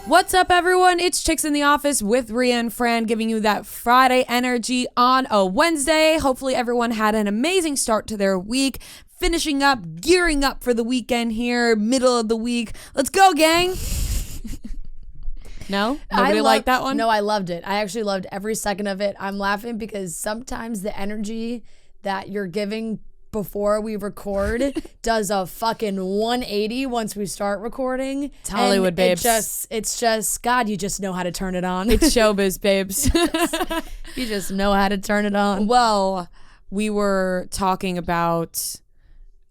What's up, everyone? It's Chicks in the Office with Rhea and Fran, giving you that Friday energy on a Wednesday. Hopefully everyone had an amazing start to their week, finishing up, gearing up for the weekend here, middle of the week. Let's go, gang. No? Nobody liked that one? No, I loved it. I actually loved every second of it. I'm laughing because sometimes the energy that you're giving before we record does a fucking 180 once we start recording. It's Hollywood, babes. It's just, God, you just know how to turn it on. It's showbiz, babes. You just know how to turn it on. Well, we were talking about,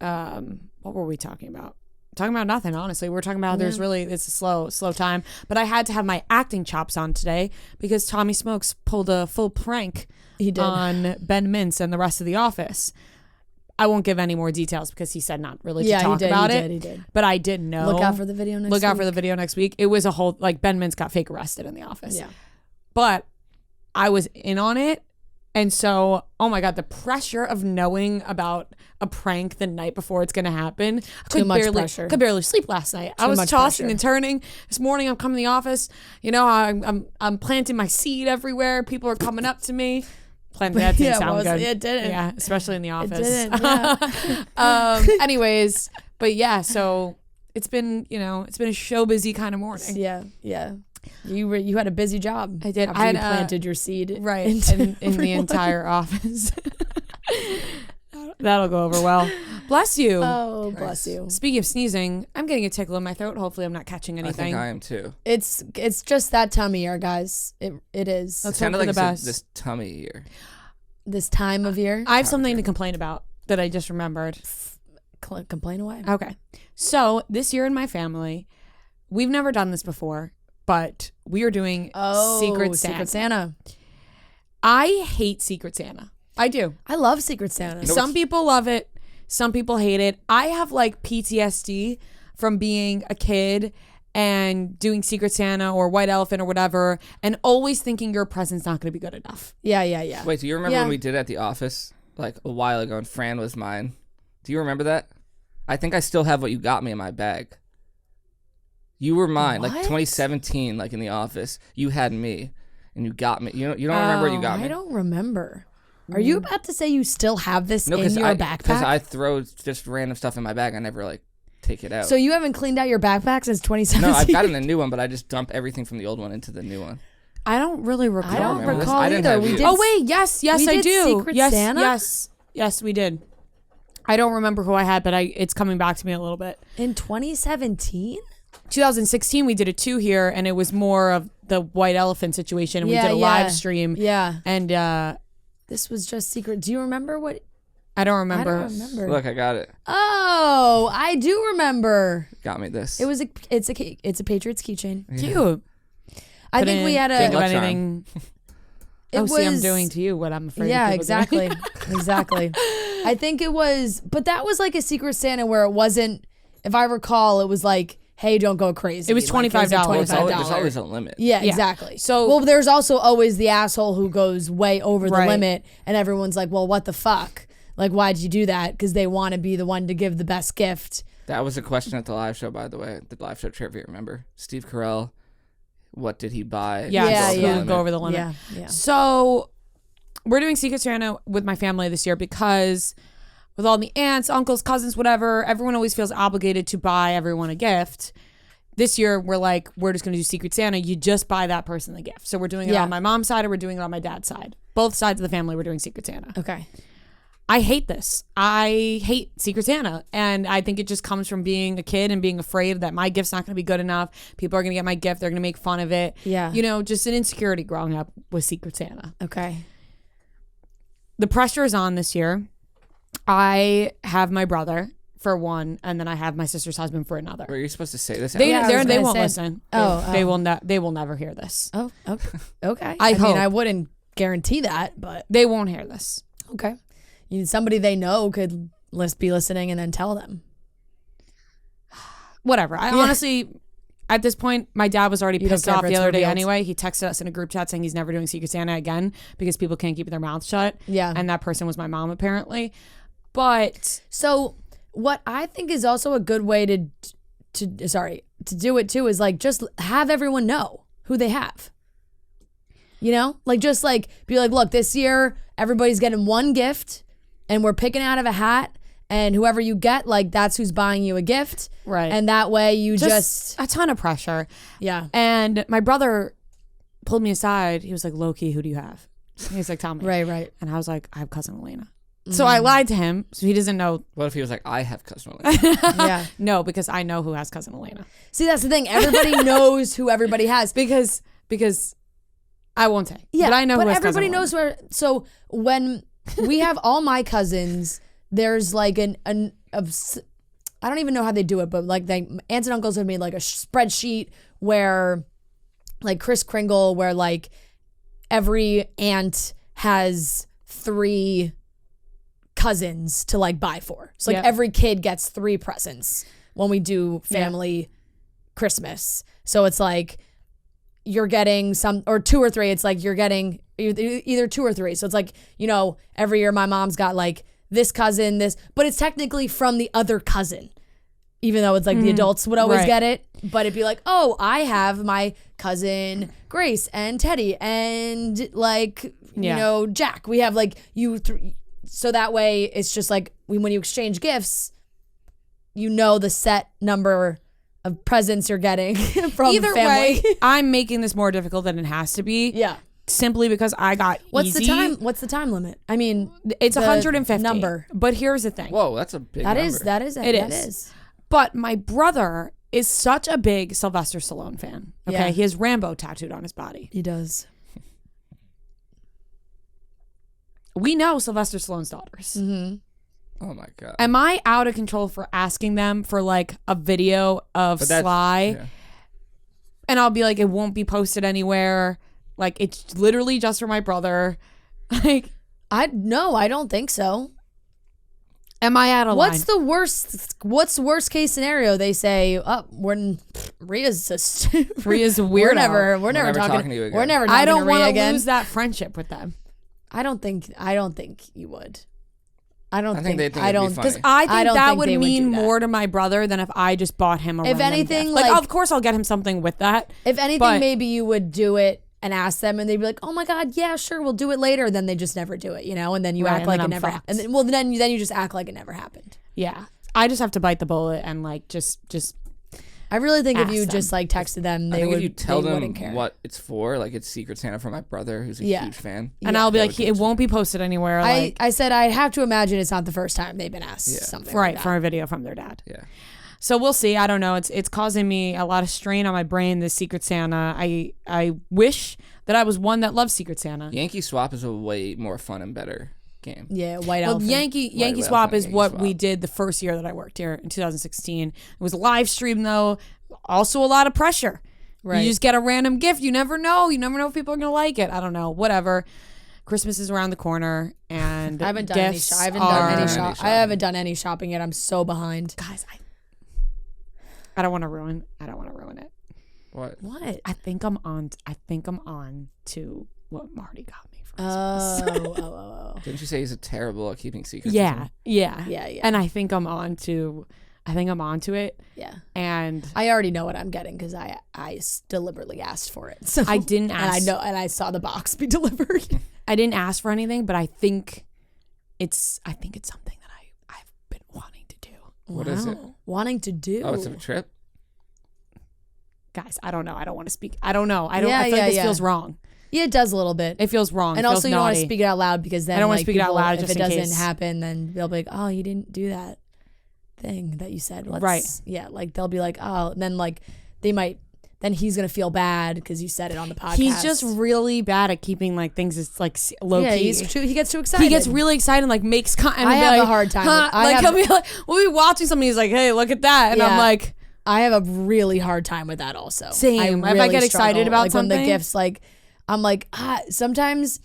what were we talking about? Talking about nothing, honestly. We're talking about it's a slow time. But I had to have my acting chops on today because Tommy Smokes pulled a full prank on Ben Mintz and the rest of the office. I won't give any more details because he said not really to talk about it. He did. But I did know. Look out for the video next week. Look out for the video next week. It was a whole, like, Ben Mintz got fake arrested in the office. Yeah. But I was in on it. And so, oh my God, the pressure of knowing about a prank the night before it's going to happen. Too much pressure. Could barely sleep last night. I was tossing and turning. This morning I'm coming to the office. You know, I'm planting my seed everywhere. People are coming up to me. That didn't sound good. It didn't. Yeah, especially in the office. It didn't, yeah. Anyways, but yeah, so it's been a show busy kind of morning. Yeah. You had a busy job. I did. After you planted your seed in the entire office. That'll go over well. Bless you. Oh, bless you. Speaking of sneezing, I'm getting a tickle in my throat. Hopefully I'm not catching anything. I think I am too. It's just that tummy year, guys. It is. Let's Kind hope of for like the best. this tummy year. This time of year. I have something to complain about that I just remembered. Complain away. Okay. So this year in my family, we've never done this before, but we are doing Secret Santa. Secret Santa. I hate Secret Santa. I do. I love Secret Santa. Some people love it. Some people hate it. I have like PTSD from being a kid and doing Secret Santa or White Elephant or whatever and always thinking your present's not going to be good enough. Yeah. Wait, do you remember when we did it at the office like a while ago and Fran was mine? Do you remember that? I think I still have what you got me in my bag. You were mine, like 2017, like in the office. You had me and you got me. You don't remember what you got me? I don't remember. Are you about to say you still have this in your backpack? Because I throw just random stuff in my bag. I never like take it out. So you haven't cleaned out your backpack since 2017? No, I've gotten a new one, but I just dump everything from the old one into the new one. I don't really recall. I don't remember recall this. either. We did. Oh wait, yes, I did do. Secret yes, Santa? yes, we did. I don't remember who I had, but it's coming back to me a little bit. In 2017? 2016, we did it too here, and it was more of the White Elephant situation. And we did a live stream. Yeah. And this was just secret. Do you remember what? I don't remember. I don't remember. Look, I got it. Oh, I do remember. Got me this. It's a Patriots keychain. Yeah. Cute. I think we had a. Think of anything. See, I'm doing to you what I'm afraid. Yeah, of exactly, exactly. I think it was, but that was like a Secret Santa where it wasn't. If I recall, it was like, "Hey, don't go crazy." It was $25. There's always a limit. Yeah, exactly. So, well, there's also always the asshole who goes way over the limit, and everyone's like, "Well, what the fuck? Like, why'd you do that?" Because they want to be the one to give the best gift. That was a question at the live show, by the way. The live show trivia, remember? Steve Carell, what did he buy? Yeah. Go over the limit. Yeah. So we're doing Secret Santa with my family this year because with all the aunts, uncles, cousins, whatever, everyone always feels obligated to buy everyone a gift. This year, we're just going to do Secret Santa. You just buy that person the gift. So we're doing it on my mom's side or we're doing it on my dad's side. Both sides of the family, we're doing Secret Santa. Okay. I hate this. I hate Secret Santa. And I think it just comes from being a kid and being afraid that my gift's not going to be good enough. People are going to get my gift. They're going to make fun of it. Yeah. You know, just an insecurity growing up with Secret Santa. Okay. The pressure is on this year. I have my brother for one, and then I have my sister's husband for another. Were you supposed to say this? They gonna won't say- listen. They will never hear this. Oh, okay. I hope. mean, I wouldn't guarantee that, but They won't hear this. okay. Somebody they know could be listening and then tell them. Whatever. I honestly, at this point, my dad was already pissed off the other day anyway. He texted us in a group chat saying he's never doing Secret Santa again because people can't keep their mouths shut. Yeah. And that person was my mom, apparently. But So what I think is also a good way to do it too is like just have everyone know who they have. You know, like just like be like, look, this year everybody's getting one gift, and we're picking out of a hat, and whoever you get, like that's who's buying you a gift, right? And that way you just a ton of pressure. Yeah. And my brother pulled me aside. He was like, low key, who do you have? He's like, tell me. Right. And I was like, I have cousin Elena. So I lied to him, so he doesn't know. What if he was like, I have cousin Elena? Yeah. No, because I know who has cousin Elena. See, that's the thing. Everybody knows who everybody has because I won't say. Yeah, but I know. But who has everybody cousin knows Elena. where. So when we have all my cousins, there's like I don't even know how they do it, but like aunts and uncles have made like a spreadsheet where, like Kris Kringle, where like every aunt has 3 cousins to like buy for. So like every kid gets 3 presents when we do family Christmas. So it's like you're getting some, or 2 or 3. It's like you're getting either 2 or 3. So it's like, you know, every year my mom's got like this cousin, this, but it's technically from the other cousin, even though it's like the adults would always get it. But it'd be like, oh, I have my cousin Grace and Teddy and like, you know, Jack. We have like so that way it's just like when you exchange gifts, you know the set number of presents you're getting from either family. way. I'm making this more difficult than it has to be. Yeah. Simply because I got What's easy. the time? What's the time limit? I mean, it's the 150 number. But here's the thing. Whoa, that's a big That number. is It is. But my brother is such a big Sylvester Stallone fan. Okay, Yeah. he has Rambo tattooed on his body. He does. We know Sylvester Stallone's daughters. Mm-hmm. Oh my god. Am I out of control for asking them for like a video of Sly? Yeah. And I'll be like, it won't be posted anywhere. Like, it's literally just for my brother. Like, I don't think so. am I out of line? What's the worst case scenario? They say, oh, Rhea's just Rhea's a weirdo. We're never talking to you again. We're never talking I don't to Rhea want to again. lose that friendship with them. I don't think you would. I don't I think think they'd think I it'd be don't funny. Because I think don't that think would they would mean do that. more to my brother than if I just bought him a random anything, gift. like- of course I'll get him something with that. If anything, but- maybe you would do it and ask them, and they'd be like, "Oh my God, yeah, sure, we'll do it later." Then they just never do it, you know. And then you Right, act and like then it I'm never. fucked. And then you just act like it never happened. Yeah. I just have to bite the bullet and like just I really think if Ask you them. just like texted them, I they think would. if you tell they them wouldn't care. what it's for, like it's Secret Santa for my brother, who's a huge fan. and I'll be That like, would it be- won't be posted anywhere. Like, I said I have to imagine it's not the first time they've been asked something. right, like for that. a video from their dad. Yeah. So we'll see. I don't know. It's causing me a lot of strain on my brain, this Secret Santa. I wish that I was one that loves Secret Santa. Yankee Swap is a way more fun and better game. Yeah, white Well, elephant. Yankee Whale Swap Elephant, is Yankee what Swap. we did the first year that I worked here in 2016. It was live streamed though. Also a lot of pressure. Right. You just get a random gift. You never know. You never know if people are gonna like it. I don't know. Whatever. Christmas is around the corner, and I haven't done any. gifts I haven't done any are- shop. I haven't done any shopping yet. I'm so behind. Guys, I don't want to ruin. I don't want to ruin it. What? What? I think I'm on to what Marty got me for Christmas. Oh. Didn't you say he's terrible at keeping secrets? Yeah. Yeah. And I think I'm on to it. Yeah. And I already know what I'm getting because I deliberately asked for it. So I didn't and I ask. know, and I saw the box be delivered. I didn't ask for anything, but I think it's something that I've been wanting to do. What is it? Wanting to do. Oh, it's a trip? Guys, I don't know. I don't want to speak. I don't know. I Yeah, feel like this yeah. feels wrong. Yeah, it does a little bit. It feels wrong. And it also, feels you don't want to naughty. speak it out loud because then I don't want to like, speak it out people, loud if just it in doesn't case. happen, then they'll be like, "Oh, you didn't do that thing that you said." Right. Yeah. Like they'll be like, "Oh," and then like they might. Then he's gonna feel bad because you said it on the podcast. He's just really bad at keeping like things as like low yeah. key. He gets too excited. He gets really excited and like makes and I he'll be have a like, hard time Huh? with- I like have- he'll be like, we'll be watching something. He's like, hey, look at that, and Yeah. I'm like, I have a really hard time with that also. Same. If I get excited about like when something. the gifts, like I'm like, sometimes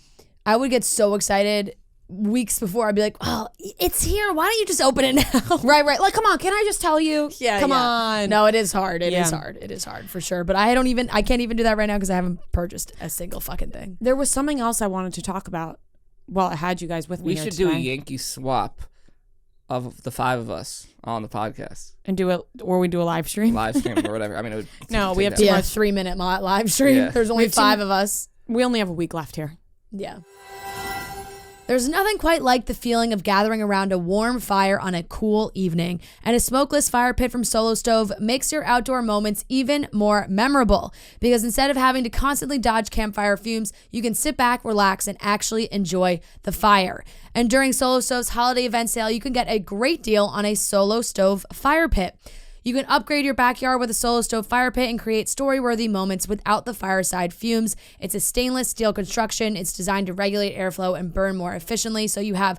I would get so excited weeks before. I'd be like, "Oh, it's here. Why don't you just open it now?" right. Like, come on, can I just tell you? Yeah, come yeah. on. No, it is hard. It is Yeah. hard. It is hard for sure. But I can't even do that right now because I haven't purchased a single fucking thing. There was something else I wanted to talk about. Well, I had you guys with me. We here should do a today. Yankee Swap of the 5 of us on the podcast. And do it, or we do a live stream. Live stream or whatever. I mean, it would No, we have take too that much. 3-minute live stream. Yeah. There's only We have 5 of us. We only have a week left here. Yeah. There's nothing quite like the feeling of gathering around a warm fire on a cool evening, and a smokeless fire pit from Solo Stove makes your outdoor moments even more memorable, because instead of having to constantly dodge campfire fumes, you can sit back, relax, and actually enjoy the fire. And during Solo Stove's holiday event sale, you can get a great deal on a Solo Stove fire pit. You can upgrade your backyard with a Solo Stove fire pit and create story-worthy moments without the fireside fumes. It's a stainless steel construction. It's designed to regulate airflow and burn more efficiently, so you have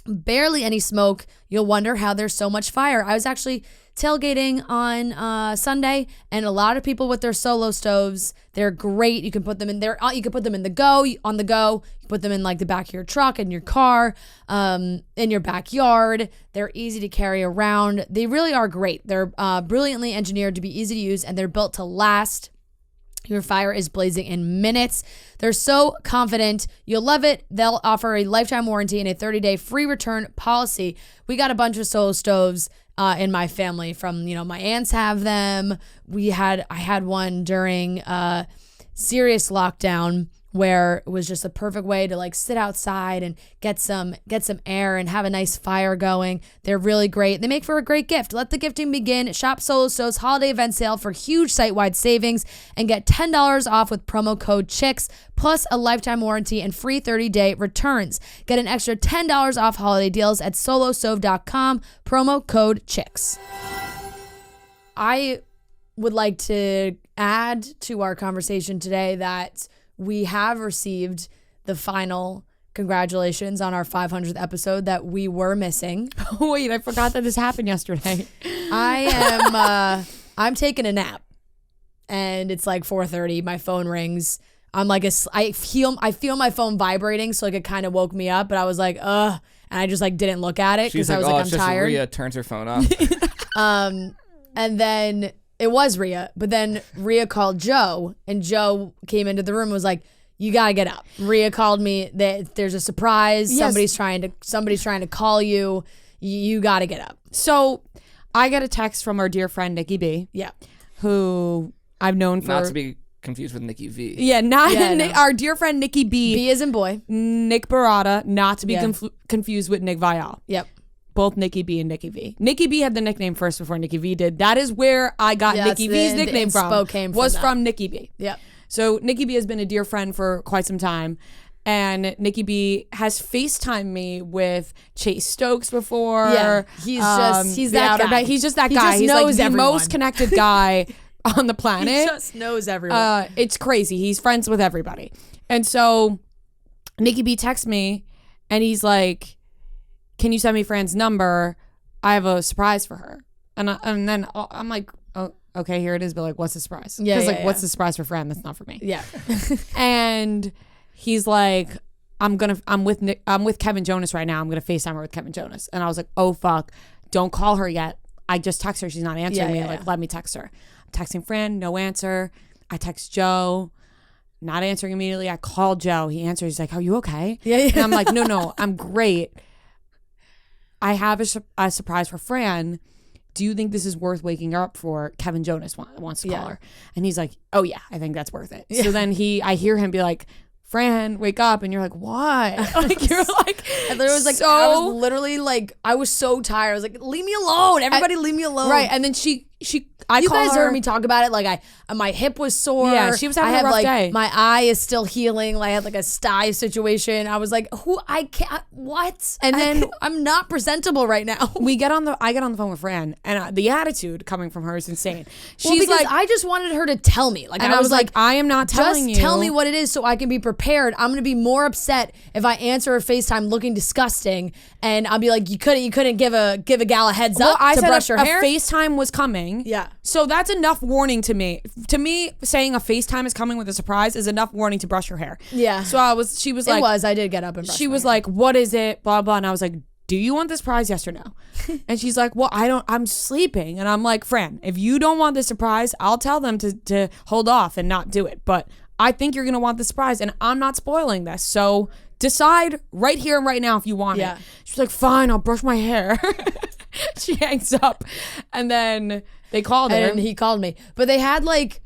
barely any smoke. You'll wonder how there's so much fire. I was actually tailgating on Sunday, and a lot of people with their Solo Stoves, they're great. You can put them in there. You can put them on the go. You put them in like the back of your truck, in your car, in your backyard. They're easy to carry around. They really are great. They're brilliantly engineered to be easy to use, and they're built to last. Your fire is blazing in minutes. They're so confident. You'll love it. They'll offer a lifetime warranty and a 30-day free return policy. We got a bunch of Solo Stoves in my family from, my aunts have them. I had one during serious lockdown where it was just a perfect way to like sit outside and get some air and have a nice fire going. They're really great. They make for a great gift. Let the gifting begin. Shop Solo Stove's holiday event sale for huge site-wide savings and get $10 off with promo code CHICKS, plus a lifetime warranty and free 30-day returns. Get an extra $10 off holiday deals at solostove.com, promo code CHICKS. I would like to add to our conversation today that we have received the final congratulations on our 500th episode that we were missing. Wait, I forgot that this happened yesterday. I'm taking a nap, and it's like 4:30. My phone rings. I'm like, I feel my phone vibrating, so like it kind of woke me up, but I was like, ugh, and I just like didn't look at it because I was like, I'm tired. Rhea turns her phone off. And then it was Rhea, but then Rhea called Joe, and Joe came into the room and was like, you gotta get up. Rhea called me that there's a surprise. Yes. Somebody's trying to call you. You gotta get up. So I get a text from our dear friend Nikki B. Yeah. Who I've known for, not to be confused with Nikki V. Yeah, our dear friend Nikki B. B as in boy. Nick Barada, not to be confused with Nick Vial. Yep. Both Nikki B and Nikki V. Nikki B had the nickname first before Nikki V did. That is where I got Nikki V's nickname from Nikki B. Yep. So Nikki B has been a dear friend for quite some time. And Nikki B has FaceTimed me with Chase Stokes before. Yeah, he's that guy. He's just that guy. He's like the most connected guy on the planet. He just knows everyone. It's crazy. He's friends with everybody. And so Nikki B texts me and he's like, can you send me Fran's number? I have a surprise for her. And then I'm like, oh, okay, here it is. But like, what's the surprise? Yeah. What's the surprise for Fran? That's not for me. Yeah. And he's like, I'm with Kevin Jonas right now. I'm gonna FaceTime her with Kevin Jonas. And I was like, oh fuck, don't call her yet. I just text her. She's not answering me. Let me text her. I'm texting Fran, no answer. I text Joe, not answering immediately. I call Joe. He answers. He's like, are you okay? Yeah. And I'm like, no, I'm great. I have a surprise for Fran. Do you think this is worth waking her up for? Kevin Jonas wants to call her. And he's like, oh yeah, I think that's worth it. So then I hear him be like, Fran, wake up. And you're like, what? Like, you're like, and there was like, I was literally like, I was so tired. I was like, leave me alone. Everybody leave me alone. Right. And then you guys heard me talk about it. Like my hip was sore. Yeah, she was having a rough day. My eye is still healing. Like, I had like a sty situation. I was like, what? And then I'm not presentable right now. I get on the phone with Fran, and the attitude coming from her is insane. She's like, I just wanted her to tell me. Like, and I was like, I am not telling you. Just tell me what it is so I can be prepared. I'm gonna be more upset if I answer a FaceTime looking disgusting, and I'll be like, you couldn't give a gal a heads up to brush her hair. A FaceTime was coming. Yeah. So that's enough warning to me. To me, saying a FaceTime is coming with a surprise is enough warning to brush your hair. Yeah. So I did get up and brush She was hair. Like, what is it? Blah, blah. And I was like, do you want this surprise? Yes or no? And she's like, well, I'm sleeping. And I'm like, Fran, if you don't want this surprise, I'll tell them to hold off and not do it. But I think you're going to want the surprise, and I'm not spoiling this. So decide right here and right now if you want it. She's like, fine, I'll brush my hair. She hangs up. And then they called her. And he called me. But they had like,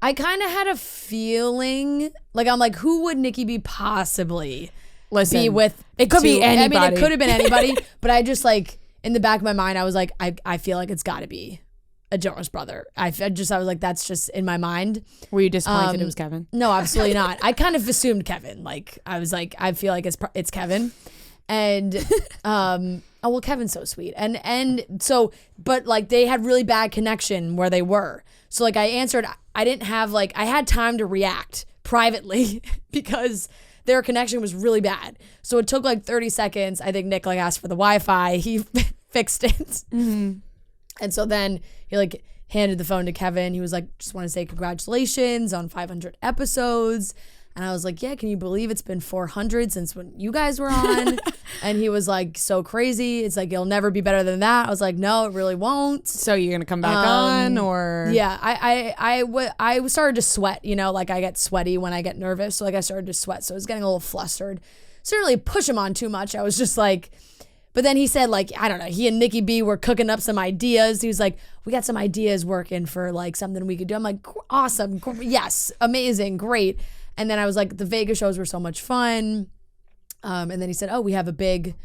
I kind of had a feeling, like, I'm like, who would Nikki B possibly be with? It could be anybody. I mean, it could have been anybody, but I just like, in the back of my mind, I was like, I feel like it's got to be a Jonas brother. I was like, that's just in my mind. Were you disappointed it was Kevin? No, absolutely not. I kind of assumed Kevin. Like, I was like, I feel like it's Kevin. And, oh, well, Kevin's so sweet. And so, but like they had really bad connection where they were. So like I answered, I didn't have like, I had time to react privately because their connection was really bad. So it took like 30 seconds. I think Nick like asked for the Wi-Fi. He fixed it. Mm-hmm. And so then he like handed the phone to Kevin. He was like, just want to say congratulations on 500 episodes. And I was like, yeah, can you believe it's been 400 since when you guys were on? And he was like, so crazy. It's like, it'll never be better than that. I was like, no, it really won't. So you're going to come back on or? Yeah, I started to sweat, you know, like I get sweaty when I get nervous. So like I started to sweat. So I was getting a little flustered. So I didn't really push him on too much. I was just like, but then he said like, I don't know, he and Nikki B were cooking up some ideas. He was like, we got some ideas working for like something we could do. I'm like, awesome. Yes. Amazing. Great. And then I was like, the Vegas shows were so much fun. And then he said, oh, we have a big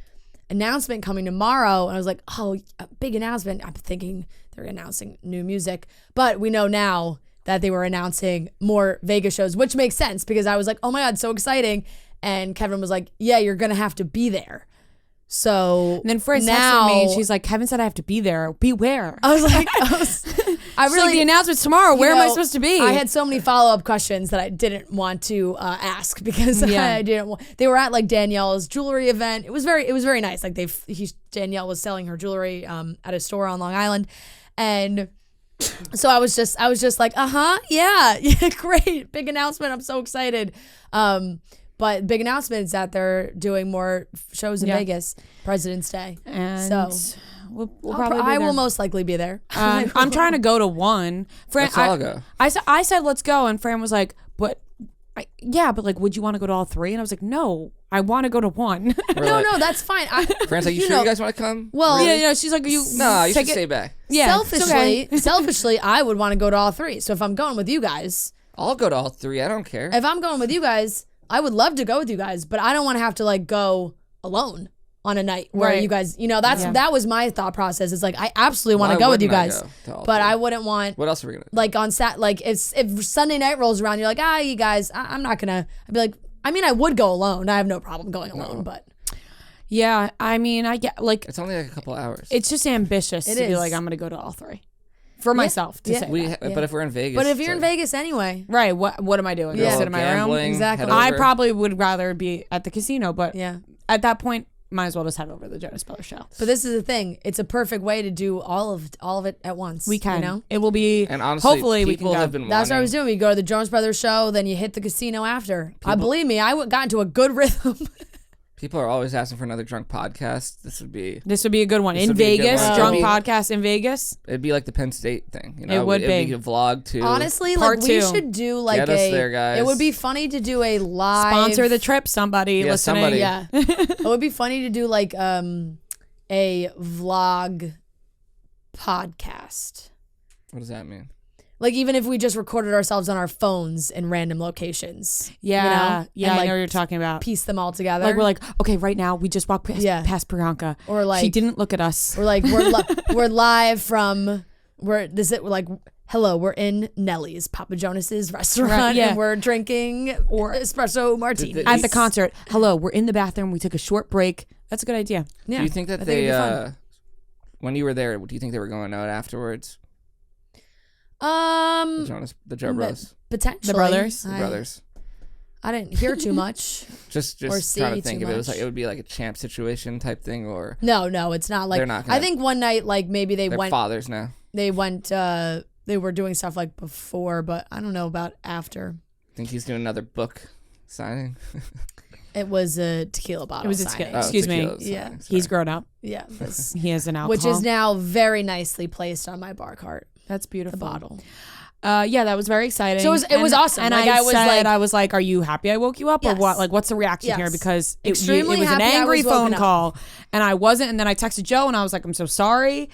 announcement coming tomorrow. And I was like, oh, a big announcement. I'm thinking they're announcing new music. But we know now that they were announcing more Vegas shows, which makes sense because I was like, oh my God, so exciting. And Kevin was like, yeah, you're going to have to be there. So and then Fran texted me and she's like, Kevin said I have to be there. Be where? I was like, I really, like, the announcement's tomorrow. Where am I supposed to be? I had so many follow-up questions that I didn't want to ask because I didn't want, they were at like Danielle's jewelry event. It was very nice. Like Danielle was selling her jewelry at a store on Long Island. And so I was just like, yeah, great. Big announcement. I'm so excited. But big announcement is that they're doing more shows in Vegas, President's Day. And so we'll probably be there. I will most likely be there. I'm trying to go to one. Fran, Let's all go. I said let's go, and Fran was like, but like, would you want to go to all three? And I was like, no, I want to go to one. No, that's fine. Fran's like, you sure you guys want to come? Well, really? yeah, she's like, you should stay back. Yeah, selfishly, I would want to go to all three. So if I'm going with you guys, I'll go to all three. I don't care. If I'm going with you guys, I would love to go with you guys, but I don't want to have to like go alone on a night where you guys, you know, that was my thought process. It's like, I absolutely want to go with you guys, but I wouldn't want. What else are we gonna do? Like like if Sunday night rolls around, you're like, you guys, I'm not gonna. I'd be like, I mean, I would go alone. I have no problem going alone, but. Yeah, I mean, I get like it's only like a couple hours. It's just ambitious to be like, I'm gonna go to all three. For myself to say But if we're in Vegas. But if you're in Vegas anyway. Right, what am I doing? Yeah. Sit in my room? Exactly. I probably would rather be at the casino, but yeah, at that point, might as well just head over to the Jonas Brothers show. But this is the thing. It's a perfect way to do all of it at once. We can. You know? It will be, and honestly, hopefully we can go. Have been That's what I was doing. We go to the Jonas Brothers show, then you hit the casino after. Believe me, I got into a good rhythm. People are always asking for another drunk podcast. This would be a good one in Vegas. Drunk podcast in Vegas. It'd be like the Penn State thing, you know. It'd be a vlog too. Honestly, Part like 2. we should do like Get us there, guys. It would be funny to do a live Sponsor the trip. Somebody listening. Somebody. Yeah, it would be funny to do like a vlog podcast. What does that mean? Like even if we just recorded ourselves on our phones in random locations. Yeah. You know? Yeah, and, I know what you're talking about. Piece them all together. Like we're like, okay, right now we just walked past Priyanka. Or like she didn't look at us. We're like we're live from hello, we're in Nellie's, Papa Jonas's restaurant, right, and we're drinking espresso martinis at the concert. Hello, we're in the bathroom. We took a short break. That's a good idea. Yeah. Do you think that when you were there, do you think they were going out afterwards? The Joe Bros. Potentially. The brothers. I didn't hear too much. just trying to think if it was like it would be like a champ situation type thing or No, it's not like they're not gonna, I think one night like maybe they're went fathers now. They went they were doing stuff like before, but I don't know about after. Think he's doing another book signing? It was a tequila bottle. It was signing. excuse me. Yeah. He's grown up. Yeah. He has an alcohol. Which is now very nicely placed on my bar cart. That's beautiful. The bottle. Yeah, that was very exciting. So it was awesome. And Like, I was like, "Are you happy I woke you up, or Yes. what? Like, what's the reaction Yes. here?" Because it was Extremely an happy I angry was woken phone up. call, and I wasn't. And then I texted Joe, and I was like, "I'm so sorry.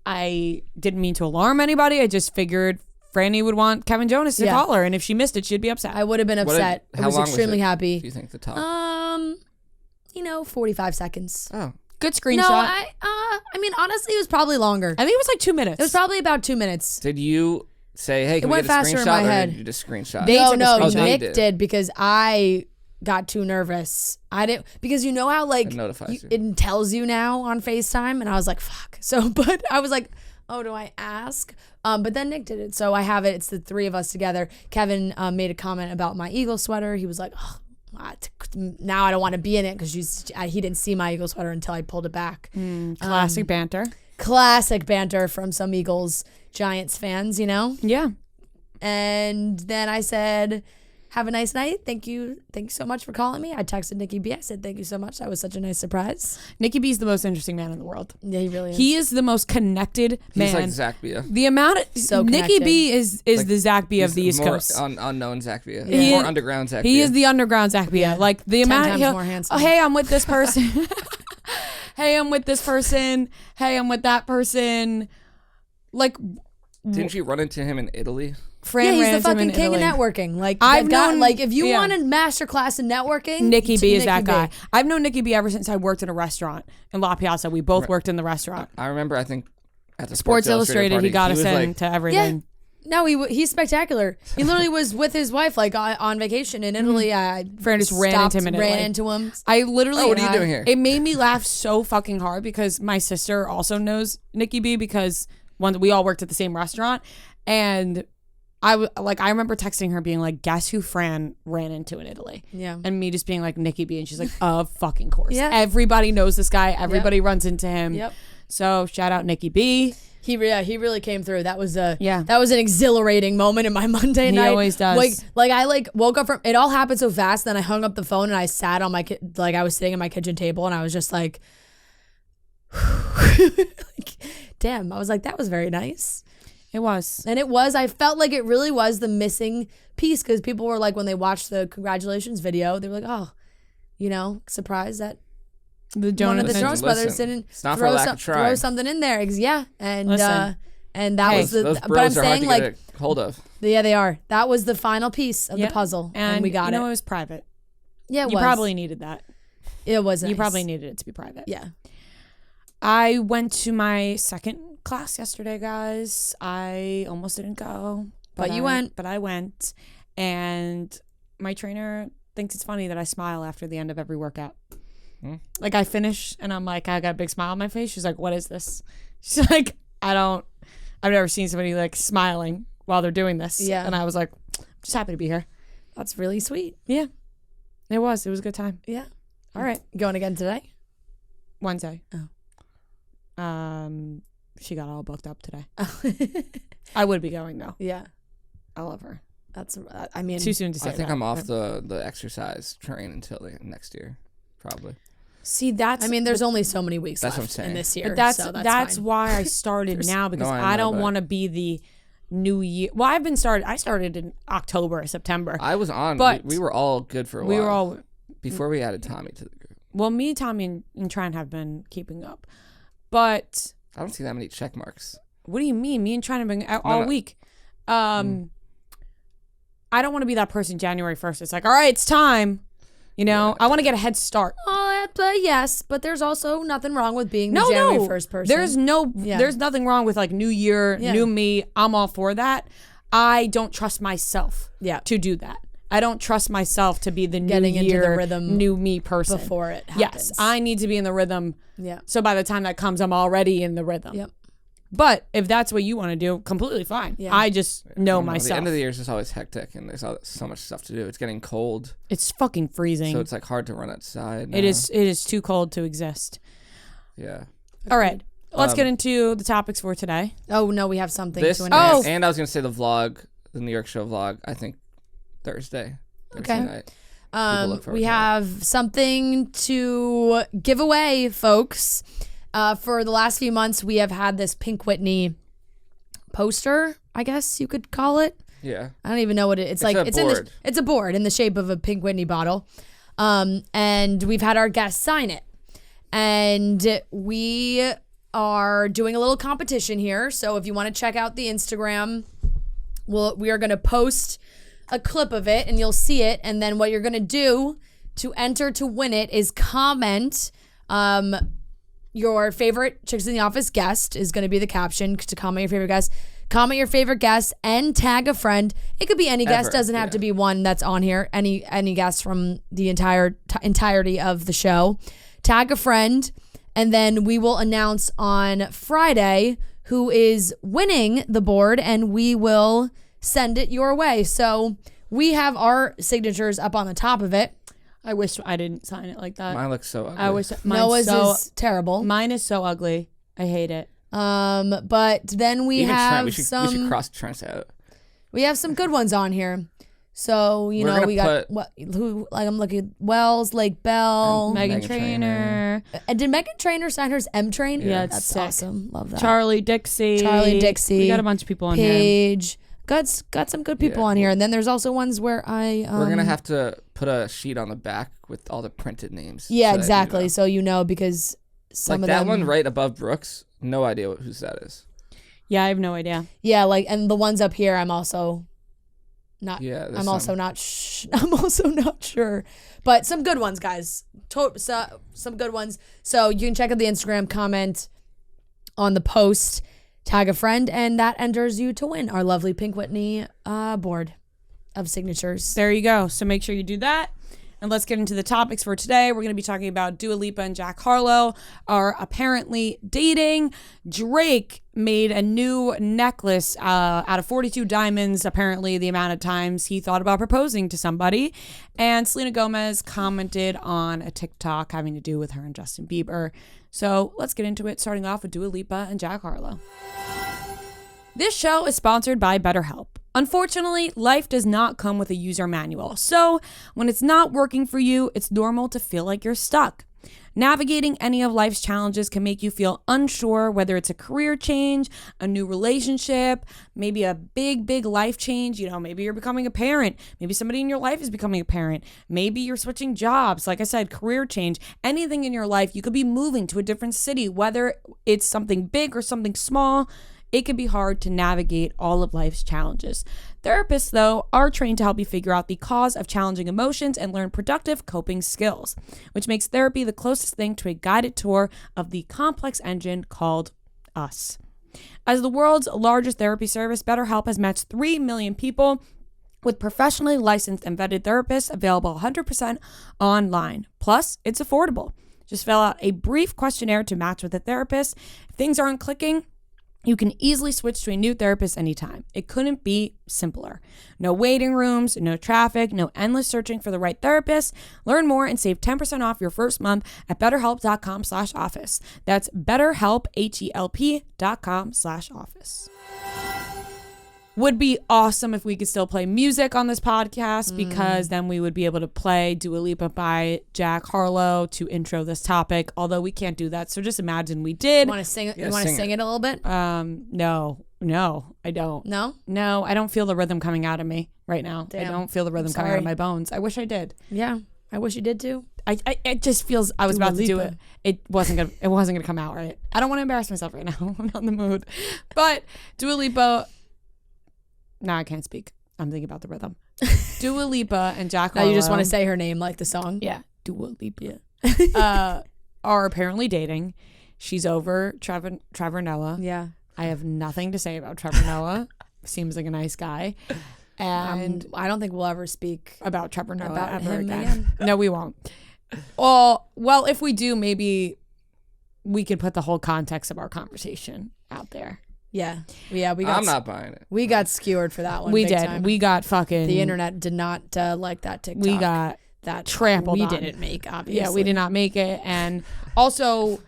I didn't mean to alarm anybody. I just figured Franny would want Kevin Jonas to call her, and if she missed it, she'd be upset." I would have been upset. I was extremely happy. Do you think the talk? 45 seconds. Oh, Good screenshot. No, I mean, honestly, it was probably longer. I think it was like 2 minutes. It was probably about 2 minutes. did you say, "Hey, can we went get a faster in screenshot," my or head. did you just screenshot? They took a No, screenshot. They Nick did because I got too nervous. I didn't, because you know how like It notifies you. it tells you now on FaceTime, and I was like, fuck. So, but I was like, oh, do I ask? But then Nick did it, so I have it. It's the three of us together. Kevin made a comment about my Eagle sweater. He was like, oh, now I don't want to be in it because he didn't see my Eagle sweater until I pulled it back. Classic banter. Classic banter from some Eagles Giants fans, you know? Yeah. And then I said, have a nice night. Thank you so much for calling me. I texted Nikki B. I said, thank you so much. That was such a nice surprise. Nikki B is the most interesting man in the world. Yeah, he really is. He is the most connected man. He's like Zach Bia. The amount of So Nikki connected. B is Like, the Zach B of He's the East more Coast. unknown Zach Bia. He More is- underground Zach He Bia. is the underground Zach Bia. Yeah. Like the 10 amount times he'll- more handsome. Oh, hey, I'm with this person. Hey, I'm with this person. Hey, I'm with that person. Like Didn't you run into him in Italy? Fran yeah, he's ran the into him fucking in king Italy. of networking. Like, I've they've got, known- like, if you yeah. want a master class in networking, Nikki B is that Nikki guy. B. I've known Nikki B ever since I worked in a restaurant in La Piazza. We both worked in the restaurant. I remember, I think, at the Sports Illustrated, party, he got us was in like, to everything. No, he's spectacular. He literally was with his wife, like, on vacation in Italy. I Fran just ran into him in ran Italy. into him. I literally. Oh, what are you doing here? It made me laugh so fucking hard because my sister also knows Nikki B because we all worked at the same restaurant, and I remember texting her being like, "Guess who Fran ran into in Italy?" Yeah. And me just being like, "Nikki B," and she's like, "Of fucking course." Yeah. Everybody knows this guy. Everybody runs into him. Yep. So shout out Nikki B. He really came through. That was Yeah. that was an exhilarating moment in my Monday night. He always does. Like I woke up from it all happened so fast. Then I hung up the phone and I sat on my I was sitting at my kitchen table and I was just like, damn. I was like, that was very nice. It was. And it was. I felt like it really was the missing piece because people were like, when they watched the congratulations video, they were like, oh, surprised that The one of the Jonas. Jonas Brothers Listen, didn't it's not for lack of trying. throw something in there. Yeah, and Listen. and that Hey, was the. Those But bros I'm are hard saying to like, get a hold of. yeah, they are. That was the final piece of Yeah. the puzzle, and And we got it it. was private. Yeah, it You was. probably needed that. It was. You nice. probably needed it to be private. Yeah. I went to my second class yesterday, guys. I almost didn't go. But you went. But I went. And my trainer thinks it's funny that I smile after the end of every workout. Like I finish and I'm like, I got a big smile on my face. She's like, what is this? She's like, I've never seen somebody like smiling while they're doing this. Yeah. And I was like, I'm just happy to be here. That's really sweet. Yeah. It was a good time. Yeah. All right. Going again today? Wednesday. Oh. She got all booked up today. I would be going though. Yeah. I love her. That's. I mean, Too soon to say I think that. I'm off the exercise train until next year, probably. See, that's. I mean, there's only so many weeks That's what I'm left saying. in this year. But that's so that's fine. why I started now because No, I I know, don't but- want to be the new year. Well, I started in October, September. I was on, But we were all good for a while. We were all. Before we added Tommy to the group. Well, me, Tommy, and Trent have been keeping up, but I don't see that many check marks. what do you mean? Me and Trent have been out all week. I don't want to be that person January 1st. It's like, all right, it's time. I want to get a head start. Oh, yes, but there's also nothing wrong with being the No, January no. 1st person. There's nothing wrong with like new year, Yeah. new me. I'm all for that. I don't trust myself to do that. I don't trust myself to be the Getting new into the year, rhythm new me person. before it happens. Yes, I need to be in the rhythm. Yeah. So by the time that comes, I'm already in the rhythm. Yep. But if that's what you want to do, completely fine. Yeah. I just know The myself. end of the year is just always hectic, and there's so much stuff to do. It's getting cold, It's fucking freezing. so it's like hard to run outside. It is too cold to exist. Yeah. All right. Let's get into the topics for today. Oh no, we have something This to and, announce. and I was gonna say the vlog, the New York show vlog. I think Thursday Okay. night. People look forward We to it. have something to give away, folks. For the last few months, we have had this Pink Whitney poster I guess you could call it. Yeah. I don't even know what it's like. It's a board. It's a board in the shape of a Pink Whitney bottle. And we've had our guests sign it. And we are doing a little competition here. So if you want to check out the Instagram, we are going to post a clip of it and you'll see it. And then what you're going to do to enter to win it is comment your favorite Chicks in the Office guest is going to be the caption to comment your favorite guest. Comment your favorite guest and tag a friend. It could be any guest. Doesn't have to be one that's on here. Any guest from the entirety of the show. Tag a friend, and then we will announce on Friday who is winning the board, and we will send it your way. So we have our signatures up on the top of it. I wish I didn't sign it like that. Mine looks so ugly. I wish Noah's is terrible. Mine is so ugly. I hate it. But then we should cross Trent's out. We have some good ones on here. So, we got I'm looking at Wells, Lake Bell, Meghan Trainor. And did Meghan Trainor sign hers M-Train? Yeah, that's sick. Awesome. Love that. Charlie Dixie. We got a bunch of people on Paige. Got some good people on here. And then there's also ones where we're going to have to put a sheet on the back with all the printed names. Yeah, exactly. So because some of them. That one right above Brooks, no idea whose that is. Yeah, I have no idea. Yeah, and the ones up here, I'm also not. Yeah, I'm also not sure. But some good ones, guys. Some good ones. So you can check out the Instagram, comment on the post, tag a friend, and that enters you to win our lovely Pink Whitney board of signatures. There you go. So make sure you do that. And let's get into the topics for today. We're going to be talking about Dua Lipa and Jack Harlow are apparently dating. Drake made a new necklace out of 42 diamonds, apparently the amount of times he thought about proposing to somebody. And Selena Gomez commented on a TikTok having to do with her and Justin Bieber. So let's get into it, starting off with Dua Lipa and Jack Harlow. This show is sponsored by BetterHelp. Unfortunately, life does not come with a user manual. So when it's not working for you, it's normal to feel like you're stuck. Navigating any of life's challenges can make you feel unsure, whether it's a career change, a new relationship, maybe a big life change. Maybe you're becoming a parent. Maybe somebody in your life is becoming a parent. Maybe you're switching jobs. Like I said, career change, anything in your life. You could be moving to a different city, whether it's something big or something small. It can be hard to navigate all of life's challenges. Therapists, though, are trained to help you figure out the cause of challenging emotions and learn productive coping skills, which makes therapy the closest thing to a guided tour of the complex engine called us. As the world's largest therapy service, BetterHelp has matched 3 million people with professionally licensed and vetted therapists available 100% online. Plus, it's affordable. Just fill out a brief questionnaire to match with a therapist. If things aren't clicking, you can easily switch to a new therapist anytime. It couldn't be simpler. No waiting rooms, no traffic, no endless searching for the right therapist. Learn more and save 10% off your first month at betterhelp.com/office. That's betterhelp, HELP.com/office. Would be awesome if we could still play music on this podcast because then we would be able to play Dua Lipa by Jack Harlow to intro this topic, although we can't do that. So just imagine we did. You want to sing it? You want to sing it a little bit? No, I don't. No, I don't feel the rhythm coming out of me right now. Damn. I don't feel the rhythm coming out of my bones. I wish I did. Yeah, I wish you did too. It just feels I was about to do it. It wasn't gonna come out right. I don't want to embarrass myself right now. I'm not in the mood. But Dua Lipa. No, I can't speak. I'm thinking about the rhythm. Dua Lipa and Jack Harlow. No, you just want to say her name like the song? Yeah. Dua Lipa. Are apparently dating. She's over Trevor Noah. Yeah. I have nothing to say about Trevor Noah. Seems like a nice guy. And I don't think we'll ever speak about Trevor Noah about ever him again. No, we won't. Well, if we do, maybe we could put the whole context of our conversation out there. Yeah. We got. I'm not buying it. We got skewered for that one. We big did. Time. We got fucking. The internet did not like that TikTok. We got that trampled. We on. didn't make, obviously. Yeah, we did not make it, and also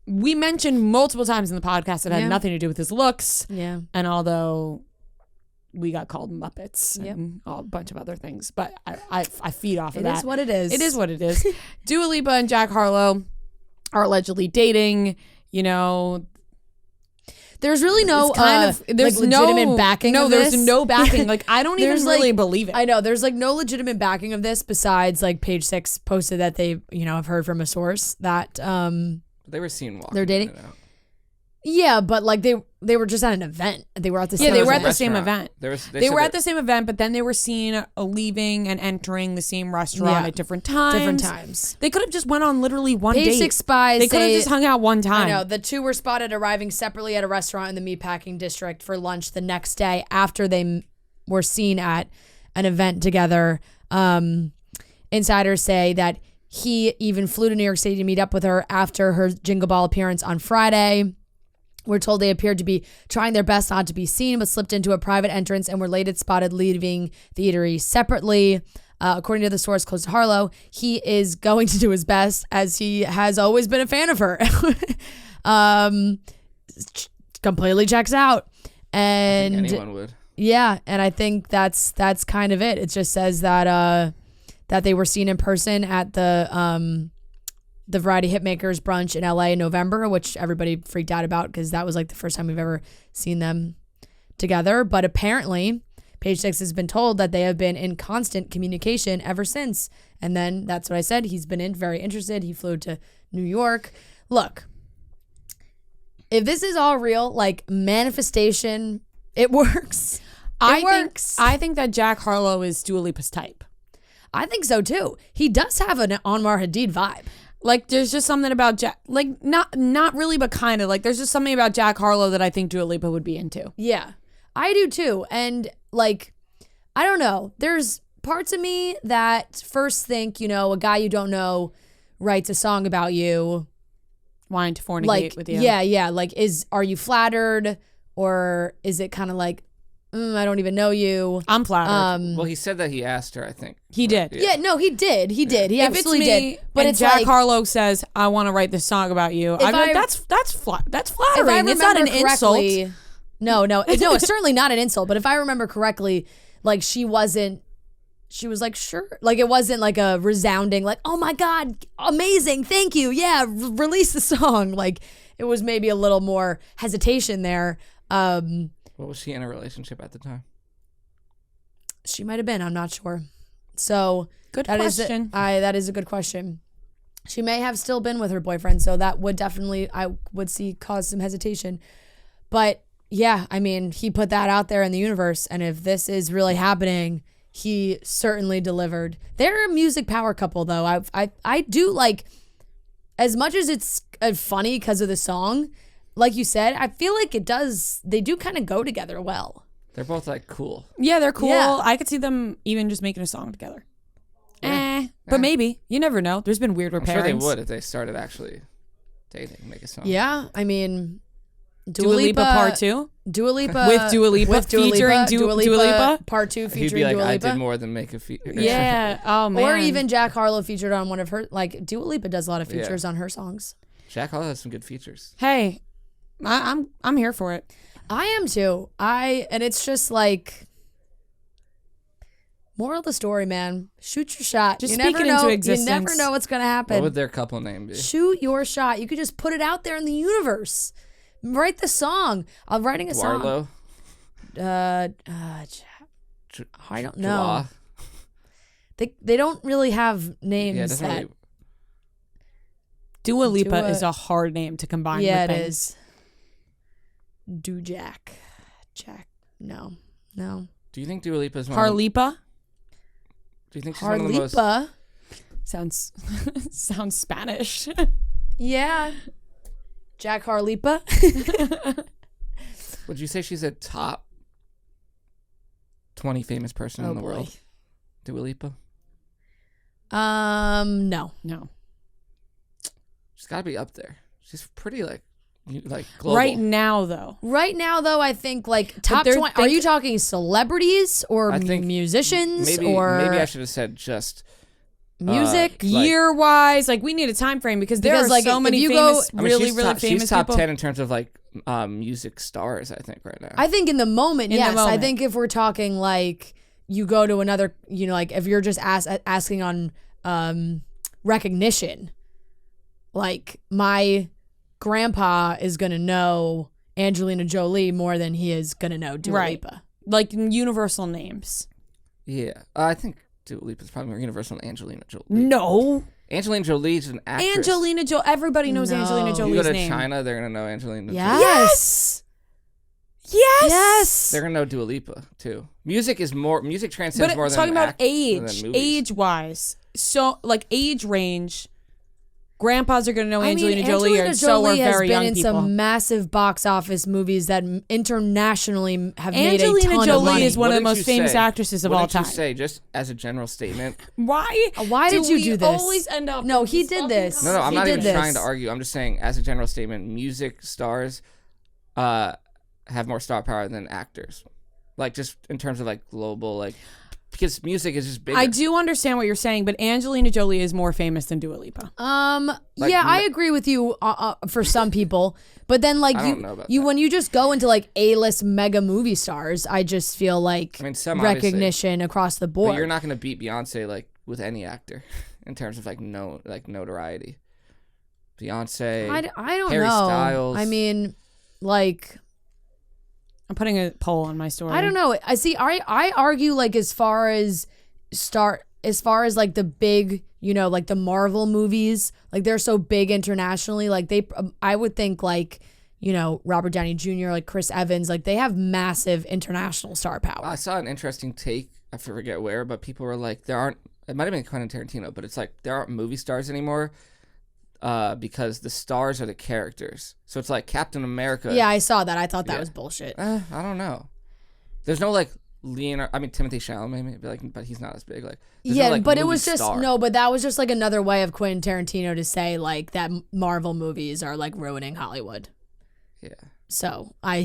we mentioned multiple times in the podcast it had nothing to do with his looks. Yeah. And although we got called Muppets and a bunch of other things, but I feed off of that. It is what it is. It is what it is. Dua Lipa and Jack Harlow are allegedly dating. There's really no there's legitimate backing. No, of there's this. no backing. Like I don't even There's, really like- believe it. I know there's like no legitimate backing of this besides like Page Six posted that they have heard from a source that They were seen walking. They're dating? in and out. yeah, but like they were just at an event. They were at the Yeah, same they It was were a at the same restaurant. event. They They said were that- at the same event, but then they were seen leaving and entering the same restaurant Yeah. at different times. different times. They could have just went on literally one Page date. Six spies. They could have say- just hung out one time. I know the two were spotted arriving separately at a restaurant in the meatpacking district for lunch the next day after they were seen at an event together. Insiders say that he even flew to New York City to meet up with her after her Jingle Ball appearance on Friday. We're told they appeared to be trying their best not to be seen, but slipped into a private entrance and were later spotted leaving the eatery separately. According to the source close to Harlow, he is going to do his best as he has always been a fan of her. Completely checks out. And anyone would. yeah, and I think that's kind of it. It just says that that they were seen in person at the Variety Hitmakers brunch in LA in November, which everybody freaked out about because that was like the first time we've ever seen them together. But apparently, Page Six has been told that they have been in constant communication ever since. And then that's what I said. He's been very interested. He flew to New York. Look, if this is all real, like manifestation, it works. It works. I think that Jack Harlow is Dua Lipa's type. I think so too. He does have an Anwar Hadid vibe. Like there's just something about Jack, like not really, but kind of like there's just something about Jack Harlow that I think Dua Lipa would be into. Yeah, I do too. And like, I don't know. There's parts of me that first think, a guy you don't know writes a song about you. Wanting to fornicate Like, with you. yeah. Like, are you flattered, or is it kind of like, I don't even know you? I'm flattered. Well, he said that he asked her, I think. He did. Yeah, no, he did. He did. He If it's absolutely me, did. But and it's Jack like, Harlow says, "I want to write this song about you." I'm like, that's if I flattering. It's not an remember insult. correctly, no, it's certainly not an insult. But if I remember correctly, like she was like, sure. Like it wasn't like a resounding, like, oh my God, amazing, thank you. Yeah, release the song. Like it was maybe a little more hesitation there. What was she in a relationship at the time? She might have been, I'm not sure. So Good that question. That is a good question. She may have still been with her boyfriend, so that would definitely, I would see, cause some hesitation. But yeah, I mean, he put that out there in the universe, and if this is really happening, he certainly delivered. They're a music power couple, though. I do like, as much as it's funny because of the song, like you said, I feel like they do kind of go together well. They're both like cool. Yeah, they're cool. Yeah. I could see them even just making a song together. But maybe. You never know. There's been weird I'm repairings. sure they would if they started actually dating, make a song. Yeah, I mean, Dua Lipa Part 2? Dua Lipa With Dua Lipa, featuring Dua Lipa? Part 2 He'd featuring be like, Dua I Lipa. did more than make a feature. Yeah. Oh, man. Or even Jack Harlow featured on one of her, like Dua Lipa does a lot of features on her songs. Jack Harlow has some good features. Hey, I'm here for it. I am too. And it's just like, moral of the story, man. Shoot your shot. Just you speak never it know. into You existence. never know what's gonna What happen. would their couple name be? Shoot your shot. You could just put it out there in the universe. Write the song. I'm writing a song. Warlow? I don't know. They don't really have names Yeah, it doesn't that. really. Dua Lipa Dua- is a hard name to combine Yeah, with it things. is. Do Jack. No. Do you think Dua Lipa is one? Harlipa? Do you think she's one of the most? Harlipa. Sounds Spanish. Yeah. Jack Harlipa. Would you say she's a top 20 famous person in the world? Dua Lipa? No. No. She's got to be up there. She's pretty like global. Right now, though. Right now, though, I think like top they're- 20. Are you talking celebrities or I think musicians maybe or I should have said just music? like- Year-wise, like we need a time frame because there Because, are like, so if many you go- famous, I mean, really she's famous top people. 10 in terms of like music stars, I think, right now. I think in the moment, In the yes. I moment. think if we're talking like you go to another, like if you're just asking on recognition, like my grandpa is gonna know Angelina Jolie more than he is gonna know Dua Lipa. Like universal names. Yeah, I think Dua Lipa is probably more universal than Angelina Jolie. No. Angelina Jolie is an actress. Angelina Jolie. Everybody knows Angelina Jolie's name. You go to China, they're gonna know Angelina Jolie. Yes. Yes. They're gonna know Dua Lipa too. Music transcends but more than talking about age. age wise. So like age range. Grandpas are going to know Angelina Jolie, and so are very young people. Angelina Jolie has been in some massive box office movies that internationally have made a ton of money. Angelina Jolie is one of the most famous actresses of all time. What did you say, just as a general statement? Why did you do this? Always end up no, he did this. No, I'm not even trying to argue. I'm just saying, as a general statement, music stars have more star power than actors. Like, just in terms of, like, global, like... Because music is just bigger. I do understand what you're saying, but Angelina Jolie is more famous than Dua Lipa. I agree with you for some people, but then like when you just go into like A-list mega movie stars, I just feel like recognition across the board. But you're not going to beat Beyonce like with any actor in terms of like notoriety. Beyonce, I don't Harry know. Styles. I mean, like. I'm putting a poll on my story. I don't know. I argue like as far as like the big, like the Marvel movies, like they're so big internationally, like I would think like, Robert Downey Jr., like Chris Evans, like they have massive international star power. I saw an interesting take, I forget where, but people were like, it might have been Quentin Tarantino, but it's like there aren't movie stars anymore. Because the stars are the characters. So it's like Captain America. Yeah, I saw that. I thought that was bullshit. I don't know. There's no like Leonardo. I mean, Timothée Chalamet, maybe, but he's not as big. Like yeah, no, like, but it was just star. but that was just like another way of Quentin Tarantino to say like that Marvel movies are like ruining Hollywood. Yeah. So they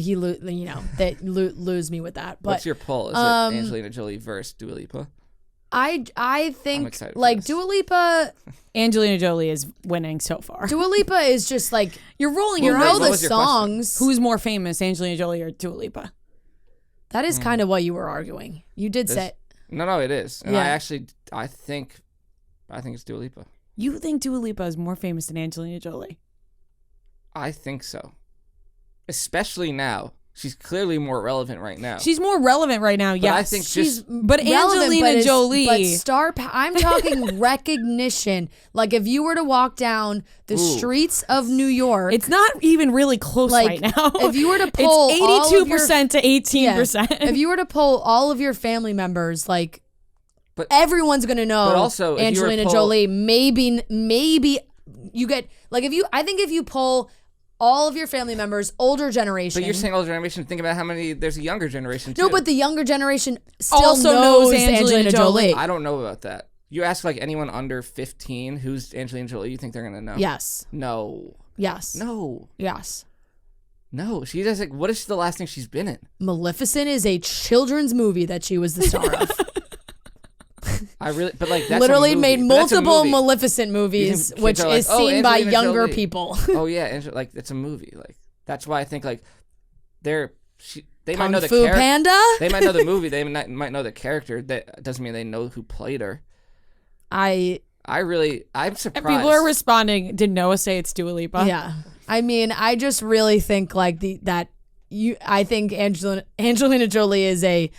lose me with that. But what's your poll? Is it Angelina Jolie versus Dua Lipa? I think like Dua Lipa, Angelina Jolie is winning so far. Dua Lipa is just like you're rolling your eyes. The songs. Who's more famous, Angelina Jolie or Dua Lipa? That is kind of what you were arguing. You did say no, it is, and I think it's Dua Lipa. You think Dua Lipa is more famous than Angelina Jolie? I think so, especially now. She's clearly more relevant right now. She's more relevant right now, yes. I think but Angelina Jolie. But I'm talking recognition. Like if you were to walk down the streets of New York. It's not even really close right now. If you were to poll it's 82% to 18%. If you were to poll all of your family members, like everyone's going to know but also, Angelina Jolie. Maybe you get, like if you poll all of your family members, older generation. But you're saying older generation. Think about how many. There's a younger generation too. No, but the younger generation still also knows Angelina Jolie. I don't know about that. You ask like anyone under 15 who's Angelina Jolie, you think they're gonna know? Yes. No. Yes. No. Yes. No. She does like. What is the last thing she's been in? Maleficent is a children's movie that she was the star of. But like that's literally made multiple Maleficent movies, which is seen by younger people. Oh yeah, like it's a movie. Like that's why I think like they Kung might know the Fu Panda. They might know the movie. They might know the character. That doesn't mean they know who played her. I'm surprised. And people are responding. Did Noah say it's Dua Lipa? Yeah. I mean, I just really think like I think Angelina Jolie is a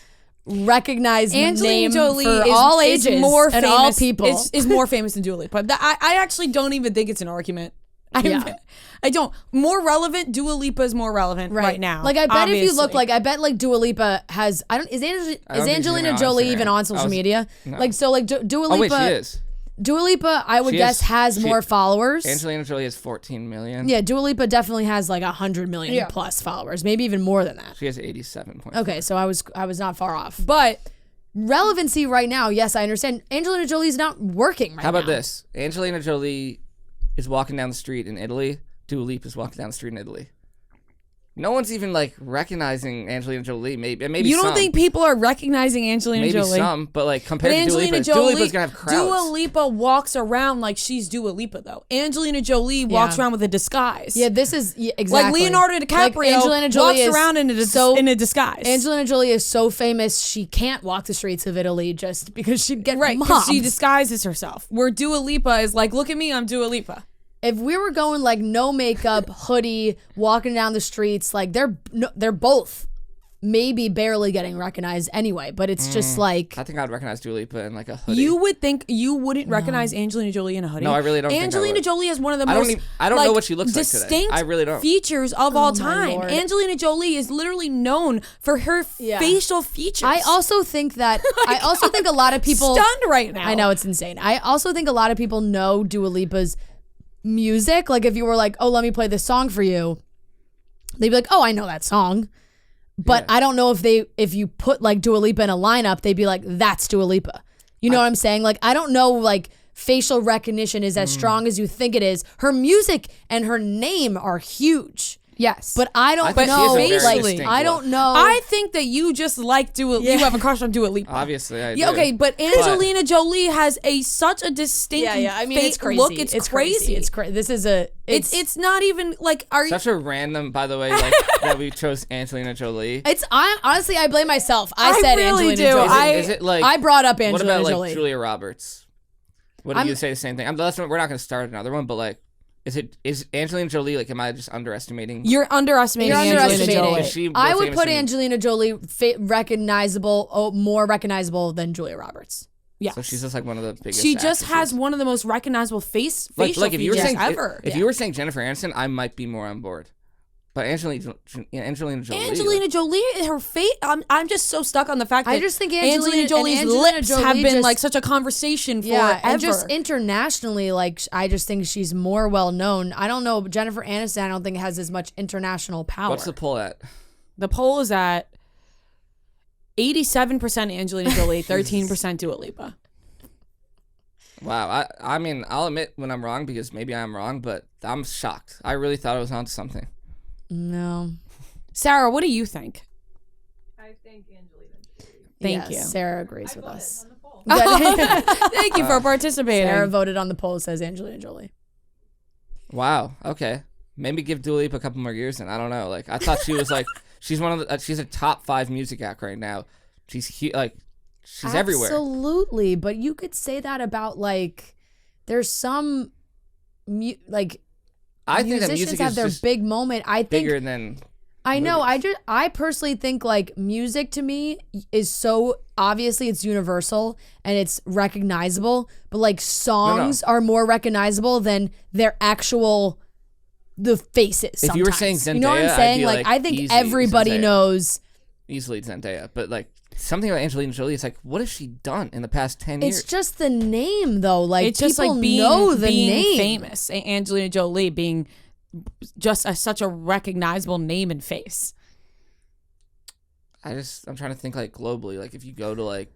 recognized name Jolie for all ages and all people. Is more famous than Dua Lipa. I actually don't even think it's an argument. I don't. More relevant, Dua Lipa is more relevant right now. Like I bet if you look, like I bet like Dua Lipa has. Is Angelina Jolie even on social media? No. Like so, like Dua Lipa. Oh wait, she is. Dua Lipa, I would guess, has more followers. Angelina Jolie has 14 million. Yeah, Dua Lipa definitely has like 100 million plus followers, maybe even more than that. She has 87. Okay, so I was not far off. But relevancy right now, yes, I understand. Angelina Jolie's not working right now. How about this? Angelina Jolie is walking down the street in Italy. Dua Lipa is walking down the street in Italy. No one's even like recognizing Angelina Jolie. Maybe you don't think people are recognizing Angelina Jolie? Maybe some, but like compared to Dua Lipa, Dua Lipa's gonna have crowds. Dua Lipa walks around like she's Dua Lipa though. Angelina Jolie walks around with a disguise. Yeah, this is exactly like Leonardo DiCaprio. Like Angelina Jolie walks around in a disguise. Angelina Jolie is so famous she can't walk the streets of Italy just because she'd get mobbed. Because she disguises herself. Where Dua Lipa is like, look at me, I'm Dua Lipa. if we were going like no makeup, hoodie, walking down the streets, like they're both maybe barely getting recognized anyway, but it's just like I think I'd recognize Dua Lipa in like a hoodie. You would think you wouldn't recognize Angelina Jolie in a hoodie. No, I really don't. Angelina Jolie has one of the most I don't know what she looks like today. distinct I really don't. features of all my time. Lord. Angelina Jolie is literally known for her facial features. I also think that a lot of people stunned right now. I know, it's insane. I also think a lot of people know Dua Lipa's music. Like if you were like, oh, let me play this song for you, they'd be like, oh, I know that song. But I don't know if you put like Dua Lipa in a lineup, they'd be like, that's Dua Lipa. You know what I'm saying? Like, I don't know, like facial recognition is as strong as you think it is. Her music and her name are huge. Yes. But I don't think know. she has a very Like, distinct I look. don't know. I think that you just like Dua Lipa. You have a crush on Dua Lipa. Obviously, I do. Yeah, okay, but Angelina Jolie has such a distinct I mean, it's crazy. look. It's crazy. It's crazy. This is a. It's not even like Such a random, by the way, like that we chose Angelina Jolie. Honestly, I blame myself. I I said really Angelina do. Jolie. Is it like I brought up what Angelina about like Jolie. Julia Roberts? What do you say the same thing? We're not going to start another one, but like, is Angelina Jolie like? Am I just underestimating? You're underestimating Angelina Jolie. Is she more I would famous put than- Angelina Jolie more recognizable than Julia Roberts. Yes. So she's just like one of the biggest. She just actresses. has one of the most recognizable facial If you were features saying ever. if you were saying Jennifer Aniston, I might be more on board. But Angelina Jolie. Angelina Jolie, her face. I'm just so stuck on the fact that I just think Angelina Jolie's Angelina lips Jolie have been just- like such a conversation forever. Yeah, and just internationally, like I just think she's more well known. I don't know, Jennifer Aniston. I don't think has as much international power. What's the poll at? The poll is at 87% Angelina Jolie, 13% Dua Lipa. Wow. I mean, I'll admit when I'm wrong because maybe I'm wrong, but I'm shocked. I really thought I was onto something. No. Sarah, what do you think? I think Angelina Jolie. Thank you. Sarah agrees with us. Thank you for participating. Sarah voted on the poll. Says Angelina Jolie. Wow. Okay. Maybe give Dua Lipa a couple more years, and I don't know. Like I thought she was like she's one of the she's a top 5 music act right now. She's everywhere. Absolutely, but you could say that about like there's some I think that musicians music have is their just big moment. I think bigger than. I know. movies. I personally think like music to me is so obviously it's universal and it's recognizable, but like songs are more recognizable than their actual the faces. If you were sometimes. saying you know what Zendaya, I'm I'd saying? be Like like, I think easily everybody Zendaya. knows. Easily Zendaya, but like something about Angelina Jolie, it's like, what has she done in the past 10 years? It's just the name though. Like It's just people like being, know the being name. famous. Angelina Jolie being just such a recognizable name and face. I'm trying to think like globally. Like if you go to like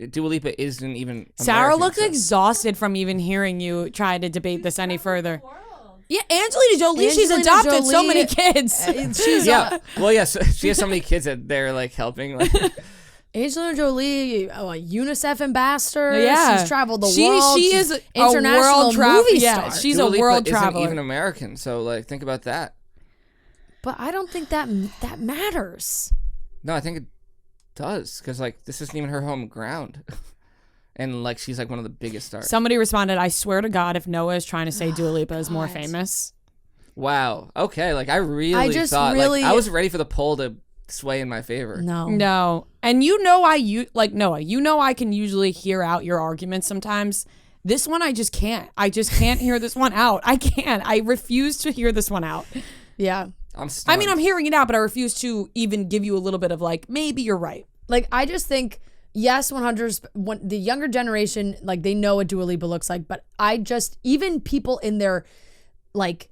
Dua Lipa isn't even. Sarah American, looked so- exhausted from even hearing you try to debate this any further. World. Yeah, Angelina Jolie, she's Angelina adopted so Jolie, many kids. She's Yeah. Well, yes. She has so many kids that they're like helping. Like, Angelina Jolie, a UNICEF ambassador. Yeah. She's traveled the world. She She's is international a world traveler. movie Yeah, star. she's Dua a Lipa world isn't traveler. even American. So like, think about that. But I don't think that matters. No, I think it does because like this isn't even her home ground, and like she's like one of the biggest stars. Somebody responded, I swear to God, if Noah is trying to say Dua Lipa is more famous. Wow. Okay. Like I really I just thought really- like, I was ready for the poll to sway in my favor. No. No. And Noah, I can usually hear out your arguments sometimes. This one I just can't. I just can't hear this one out. I can't. I refuse to hear this one out. Yeah. I'm stunned. I mean, I'm hearing it out, but I refuse to even give you a little bit of like, maybe you're right. Like, I just think, yes, 100, the younger generation, like, they know what Dua Lipa looks like, but even people in their, like,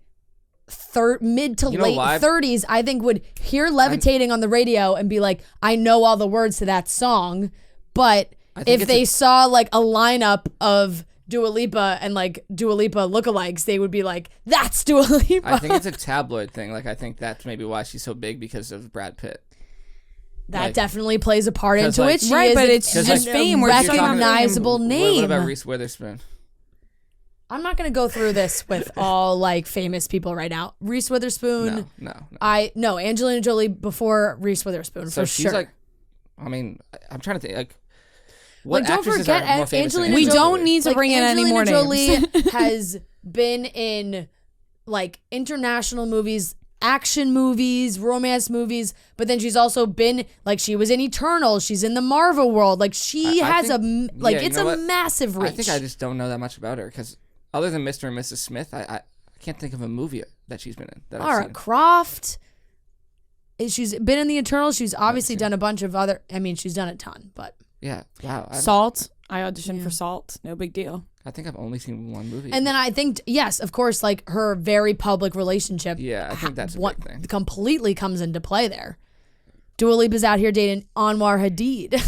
mid to You know late why? 30s, I think would hear Levitating on the radio and be like, I know all the words to that song, but think if it's they saw, like, a lineup of Dua Lipa and, like, Dua Lipa lookalikes, they would be like, that's Dua Lipa. I think it's a tabloid thing. Like I think that's maybe why she's so big because of Brad Pitt. That like- definitely plays a part 'cause, into like- it. She Right, is but it's just a fame. We're talking about recognizable name. What about Reese Witherspoon? I'm not going to go through this with all like famous people right now. Reese Witherspoon. No. No, Angelina Jolie before Reese Witherspoon So for she's sure. like, I mean, I'm trying to think like, what Like, don't actresses forget, are more famous than Angelina We Angelina don't Jolie? need to bring in any more Angelina names. Jolie has been in like international movies, action movies, romance movies, but then she's also been like, she was in Eternal, she's in the Marvel world. Like she has it's a massive reach. I think I just don't know that much about her because other than Mr. and Mrs. Smith, I can't think of a movie that she's been in. Lara Croft. She's been in the Eternals. She's obviously done a bunch of other. I mean, she's done a ton, but yeah, wow. Salt. I auditioned for Salt. No big deal. I think I've only seen one movie. And then I think, yes, of course, like her very public relationship. Yeah, I think that's a big thing. Completely comes into play there. Dua Lipa's out here dating Anwar Hadid.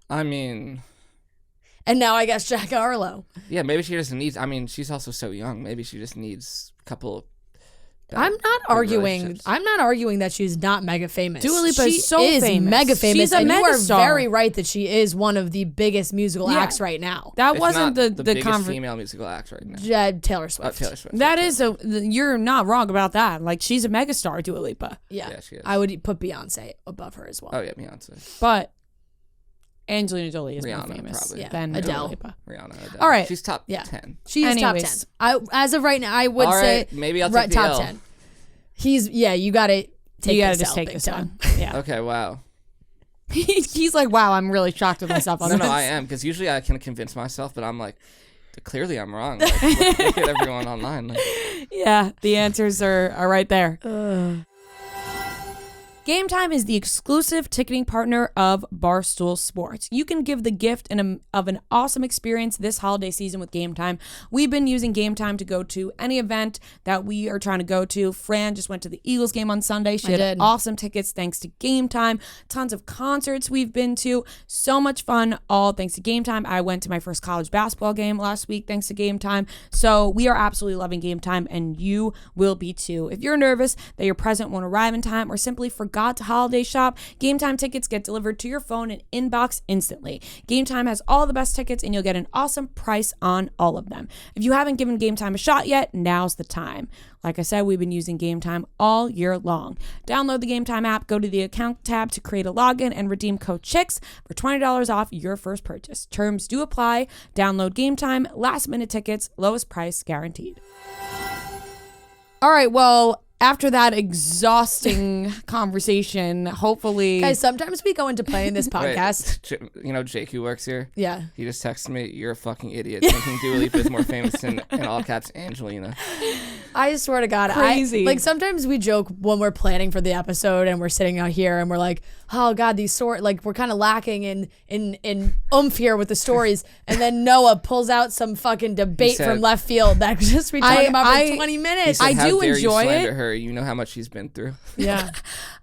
I mean. And now I guess Jack Harlow. Yeah, maybe she just needs. I mean, she's also so young. Maybe she just needs a couple. I'm not arguing that she's not mega famous. Dua Lipa is so famous. Mega famous. She's a and you are megastar. very right that she is one of the biggest musical acts right now. That If wasn't not the biggest female musical act right now. Taylor Swift. Taylor Swift. That is you're not wrong about that. Like she's a megastar, Dua Lipa. Yeah, she is. I would put Beyonce above her as well. Oh yeah, Beyonce. But Angelina Jolie is Rihanna, more famous probably. than Adele. Dua Lipa. Rihanna. Adele. All right. She's top Yeah. 10. She is Anyways. top 10. As of right now, I would All say right, maybe I'll take the top L. 10. You got to take You gotta this just L take big this time. one. Yeah. Okay, wow. He's like, wow, I'm really shocked with myself on No, this. I am because usually I can convince myself, but I'm like, clearly I'm wrong. Like, look at everyone online. Like, Yeah, the answers are right there. Game Time is the exclusive ticketing partner of Barstool Sports. You can give the gift of an awesome experience this holiday season with Game Time. We've been using Game Time to go to any event that we are trying to go to. Fran just went to the Eagles game on Sunday. She had awesome tickets thanks to Game Time. Tons of concerts we've been to. So much fun, all thanks to Game Time. I went to my first college basketball game last week thanks to Game Time. So we are absolutely loving Game Time, and you will be too. If you're nervous that your present won't arrive in time or simply forgot to holiday shop, Game Time tickets get delivered to your phone and inbox instantly. Game Time has all the best tickets and you'll get an awesome price on all of them. If you haven't given Game Time a shot yet, now's the time. Like I said, we've been using Game Time all year long. Download the Game Time app, go to the account tab to create a login and redeem code CHICKS for $20 off your first purchase. Terms do apply. Download Game Time, last minute tickets, lowest price guaranteed. All right, well, after that exhausting conversation, hopefully... Guys, sometimes we go into playing this podcast. Wait, you know Jake who works here? Yeah. He just texted me, you're a fucking idiot, thinking Dua Lipa is more famous than, in all caps, Angelina. I swear to God. Crazy. Like sometimes we joke when we're planning for the episode and we're sitting out here and we're like, oh God, we're kind of lacking in oomph here with the stories. And then Noah pulls out some fucking debate from left field that just we talking about for 20 minutes. He said, I do how dare enjoy you slander it. her? You know how much she's been through. Yeah.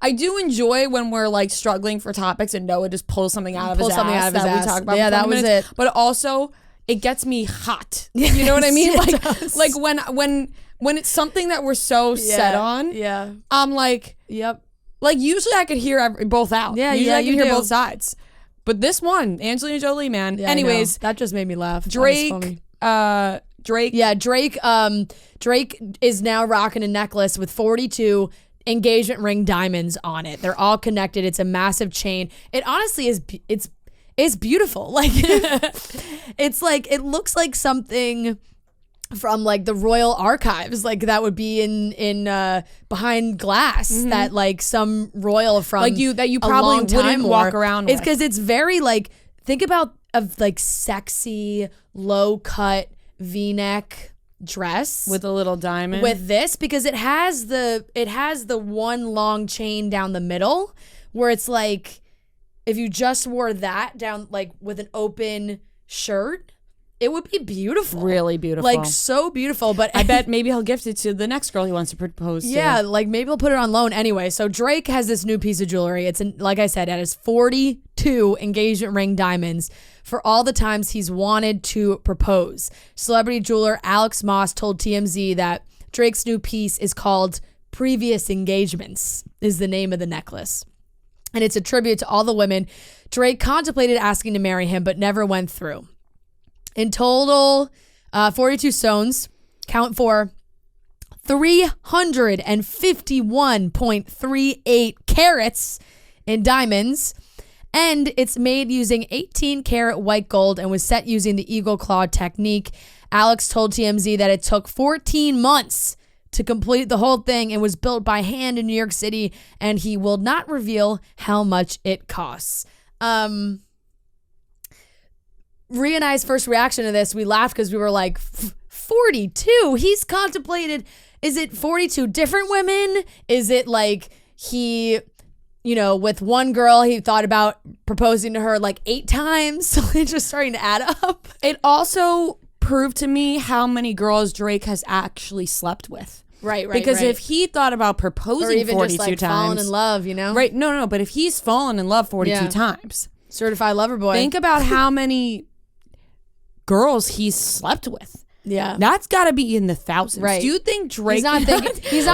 I do enjoy when we're like struggling for topics and Noah just pulls something out of his ass that we talk about. Yeah, that was it. But also, it gets me hot. You know what I mean? Like when it's something that we're so set on. Yeah. I'm like, yep. Like usually I could hear both out. Yeah, usually yeah, I can you hear do. both sides. But this one, Angelina Jolie, man. Yeah, Anyways, that just made me laugh. Drake. Drake. Yeah, Drake. Drake is now rocking a necklace with 42 engagement ring diamonds on it. They're all connected. It's a massive chain. It honestly is. It's beautiful. Like it's like it looks like something from like the royal archives, like that would be in behind glass, that like some royal from like that you probably wouldn't walk around It's with. because it's very like, think about like sexy low cut V-neck dress with a little diamond. with this, because it has the one long chain down the middle where it's like if you just wore that down like with an open shirt, it would be beautiful. Really beautiful. Like so beautiful. But I bet maybe he'll gift it to the next girl he wants to propose to. yeah, like maybe he'll put it on loan anyway. So Drake has this new piece of jewelry. It's like I said, it has 42 engagement ring diamonds for all the times he's wanted to propose. Celebrity jeweler Alex Moss told TMZ that Drake's new piece is called Previous Engagements, is the name of the necklace. And it's a tribute to all the women Drake contemplated asking to marry him but never went through. In total, 42 stones, count for 351.38 carats in diamonds. And it's made using 18-karat white gold and was set using the eagle claw technique. Alex told TMZ that it took 14 months to complete the whole thing and was built by hand in New York City, and he will not reveal how much it costs. Rhea and I's first reaction to this, we laughed because we were like, 42? He's contemplated, is it 42 different women? Is it like he, with one girl, he thought about proposing to her like 8 times? So it's just starting to add up. It also proved to me how many girls Drake has actually slept with. Right. Because if he thought about proposing or even 42 just like times, falling in love, Right? No. But if he's fallen in love 42 times, certified lover boy. think about how many girls he's slept with. Yeah, that's got to be in the thousands. Right. Do you think Drake? He's not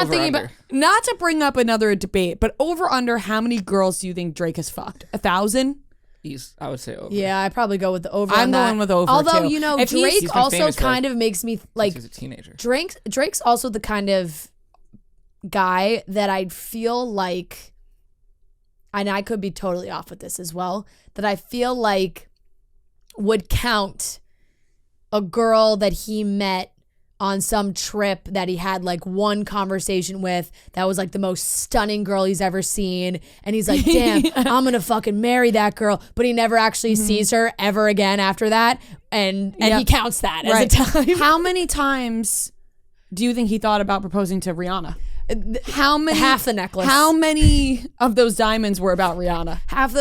thinking about. Not to bring up another debate, but over under, how many girls do you think Drake has fucked? 1,000? I would say over. Yeah, I probably go with the over. I'm going with over. Although too. Drake he's been also famous kind of makes me like he's a teenager. Drake's also the kind of guy that I'd feel like, and I could be totally off with this as well, that I feel like would count a girl that he met on some trip that he had like one conversation with that was like the most stunning girl he's ever seen, and he's like, damn, I'm gonna fucking marry that girl, but he never actually sees her ever again after that, and he counts that as a time. How many times do you think he thought about proposing to Rihanna? How many? Half the necklace. How many of those diamonds were about Rihanna? Half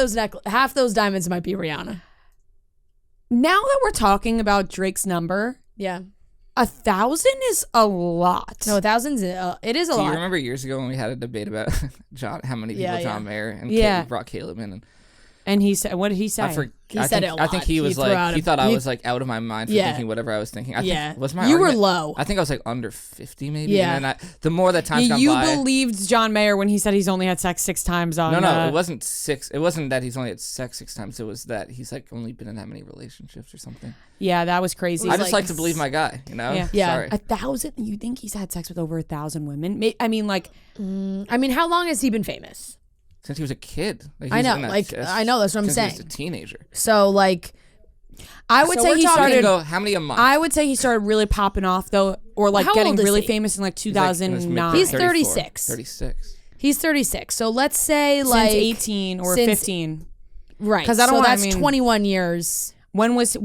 those diamonds might be Rihanna. Now that we're talking about Drake's number, Yeah. 1,000 is a lot. No, thousands. It is a Do lot. you remember years ago when we had a debate about how many people John Mayer and Yeah. brought Caleb in? And he said, what did he say? He said it a lot. I think he was he thought I was like out of my mind for thinking whatever I was thinking. I think, was my you argument, were low. I think I was like under 50 maybe. Yeah. And then the more that time's gone You by. believed John Mayer when he said he's only had sex 6 times on. No, it wasn't 6. It wasn't that he's only had sex 6 times. It was that he's like only been in that many relationships or something. Yeah, that was crazy. I just like to believe my guy, Yeah. Sorry. 1,000? You think he's had sex with over 1,000 women? I mean, how long has he been famous? Since he was a kid. Like, I know, I know, that's what I'm saying. He was a teenager. So like, I would say he started. How many a month? I would say he started really popping off though, or like How getting old is really he? famous in like 2009. He's 34, 36. 36. He's 36. So let's say Since like 18 or since- 15. right? 'Cause I don't so wanna- that's I mean- 21 years. When was he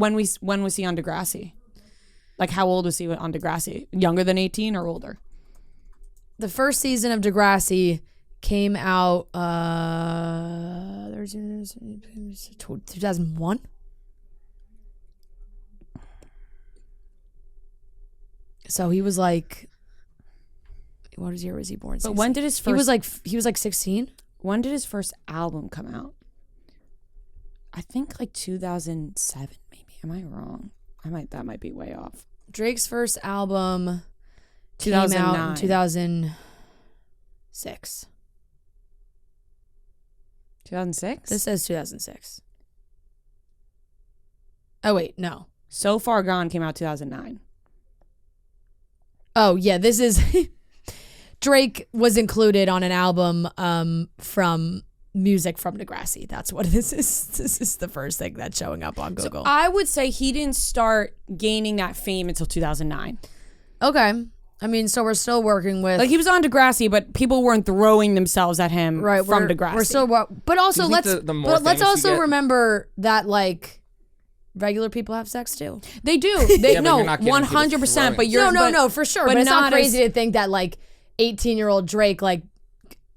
on Degrassi? Like how old was he on Degrassi? Younger than 18 or older? The first season of Degrassi came out 2001. So he was like, what year was he born? But when did his first? He was like 16. When did his first album come out? I think like 2007 maybe. Am I wrong? That might be way off. Drake's first album 2009. came out in 2006. 2006? This says 2006. Oh wait, no. So Far Gone came out 2009. Oh yeah, this is Drake was included on an album from music from Degrassi. That's what this is. This is the first thing that's showing up on Google. So I would say he didn't start gaining that fame until 2009. Okay. I mean, so we're still working with Like he was on Degrassi, but people weren't throwing themselves at him from Degrassi. We're still, but also let's famous also you get- remember that like regular people have sex too. They do. They Yeah, but no, you're not getting people 100%. But throwing. you're No, for sure. But it's not as- crazy to think that like 18-year-old Drake like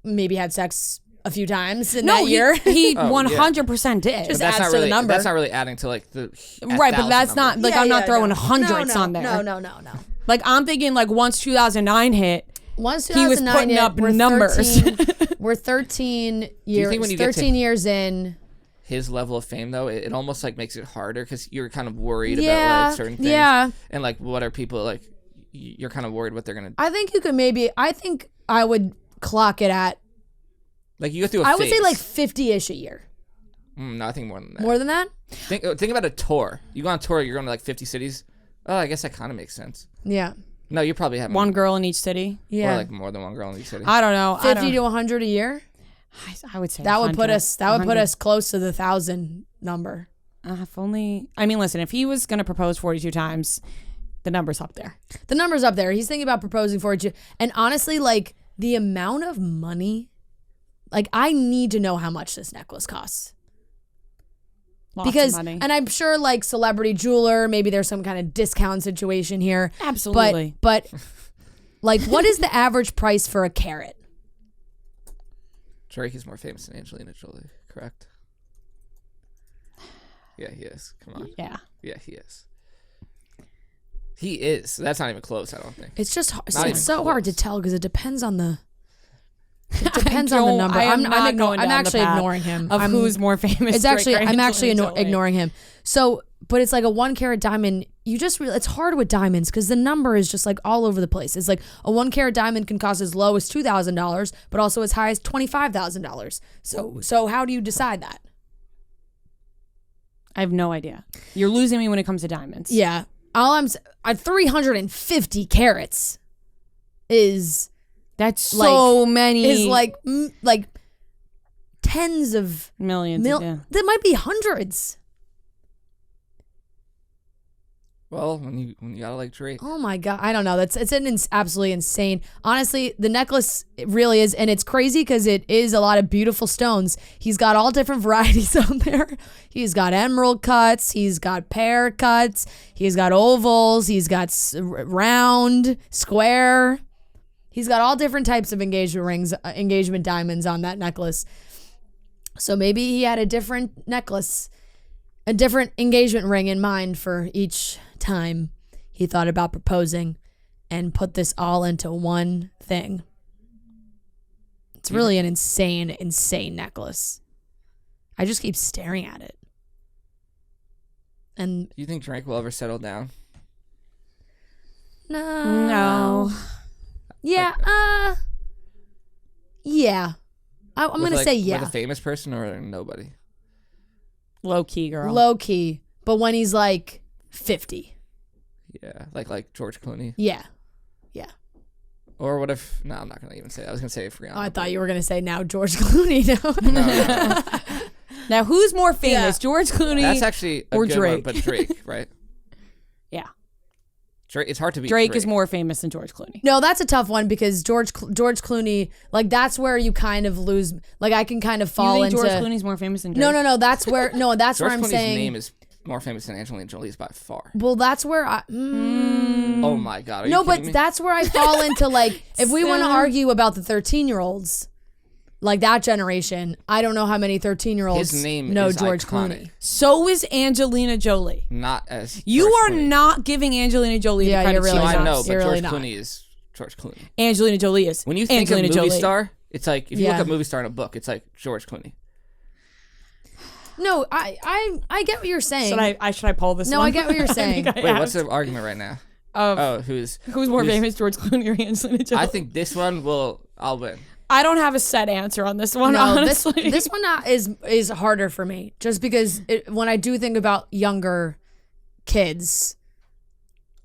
maybe had sex a few times in that year. He Oh, 100% did. Just That's adds not to the really. number. That's not really adding to like the Right, but that's not number. like I'm not throwing hundreds on there. No. Like I'm thinking like once 2009 hit, Once he was 2009 putting hit, up we're numbers. 13 we're 13 years. think when you get to- 13 years in. his level of fame though, it almost like makes it harder because you're kind of worried about like certain things. Yeah. And like what are people like? You're kind of worried what they're gonna. I think you could maybe. I think I would clock it at. Like you go through. I would say like 50-ish a year. No, I think more than that. More than that? Think about a tour. You go on tour, you're going to like 50 cities. Oh, I guess that kind of makes sense. Yeah. No, you probably have one girl in each city. Yeah. or like more than one girl in each city. I don't know. 50 to 100 a year. I would say that would put 100, us. That would put 100. us close to the 1,000 number. If only. I mean, listen. If he was gonna propose 42 times, the number's up there. The number's up there. He's thinking about proposing for you. And honestly, like the amount of money, like I need to know how much this necklace costs. Lots Because, of money. and I'm sure like celebrity jeweler, maybe there's some kind of discount situation here. Absolutely. But like, what is the average price for a carat? Drake is more famous than Angelina Jolie, correct? Yeah, he is. Come on. Yeah. Yeah, he is. He is. That's not even close, I don't think. It's just Not even it's so hard to close. tell because it depends on the. It depends on the don't- number. I am not I'm going down the actually path ignoring him. Of who's more famous? It's actually Drake or I'm actually Angelina Jolie. ignoring him. So, but it's like a 1 carat diamond. You just it's hard with diamonds because the number is just like all over the place. It's like a 1 carat diamond can cost as low as $2,000, but also as high as $25,000. So how do you decide that? I have no idea. You're losing me when it comes to diamonds. Yeah, all I'm 350 carats is That's so many. is like tens of millions. Yeah. There might be hundreds. Well, when you gotta like Drake. Oh my god, I don't know. It's absolutely insane. Honestly, the necklace it really is, and it's crazy because it is a lot of beautiful stones. He's got all different varieties on there. He's got emerald cuts. He's got pear cuts. He's got ovals. He's got round, square. He's got all different types of engagement rings, engagement diamonds on that necklace. So maybe he had a different necklace, a different engagement ring in mind for each time he thought about proposing and put this all into one thing. It's really an insane necklace. I just keep staring at it. And Do you think Drake will ever settle down? No. Yeah, yeah. I'm With, going to say yeah. With a famous person or nobody? Low key, girl. Low key. But when he's like 50. Yeah, like George Clooney. Yeah. Yeah. Or what if? No, I'm not gonna even say that. I was gonna say Rihanna. Oh, I thought you were going to say now George Clooney. No. No. Now, who's more famous, Yeah. George Clooney That's actually a or good Drake? one, but Drake, right? Yeah. Drake. It's hard to beat Drake is more famous than George Clooney. No, that's a tough one because George Clooney, like that's where you kind of lose. Like I can kind of fall You think into. George Clooney's more famous than Drake? No. That's where. No, that's George where I'm Clooney's saying. name is more famous than Angelina Jolie's by far. Well, that's where I. Oh my god! Are No, you but kidding me? that's where I fall into like if we want to argue about the 13-year-olds, like that generation. I don't know how many 13-year-olds His name know is George iconic. Clooney. So is Angelina Jolie. Not as You George are Clooney. not giving Angelina Jolie Yeah, the credit you're really No, she I not. know, deserves. but You're really George not. Clooney is George Clooney. Angelina Jolie is. When you think Angelina of movie Jolie. star, it's like if you Yeah. look up movie star in a book, it's like George Clooney. No, I get what you're saying. Should I pull this No, one? I get what you're saying. think I Wait, what's have the argument right now? of Oh, who's more famous, George Clooney or Angelina Jolie? I think this one I'll win. I don't have a set answer on this one. No, this honestly, one is harder for me just because when I do think about younger kids,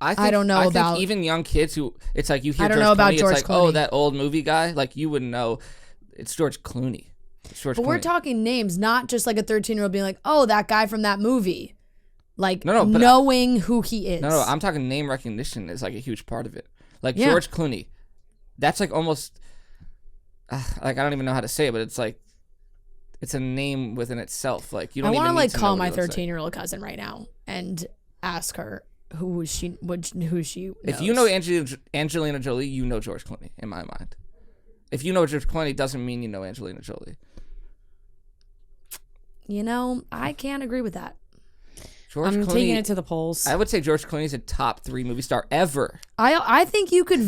I don't know I about- think even young kids who it's like you hear I don't George know about Clooney, George it's like, oh, Clooney. that old movie guy, like you wouldn't know it's George Clooney. It's George but Clooney. we're talking names, not just like a 13-year-old being like, oh, that guy from that movie, like No, but knowing who he is. No, I'm talking name recognition is like a huge part of it. Like Yeah. George Clooney, that's like almost like I don't even know how to say it, but it's like it's a name within itself. Like you I don't want even to like need to call know my what he looks like. 13-year-old cousin right now and ask her who she knows. If you know Angelina Jolie, you know George Clooney in my mind. If you know George Clooney, doesn't mean you know Angelina Jolie. You know, I can't agree with that. George I'm Clooney, taking it to the polls. I would say George Clooney's a top 3 movie star ever. I think you could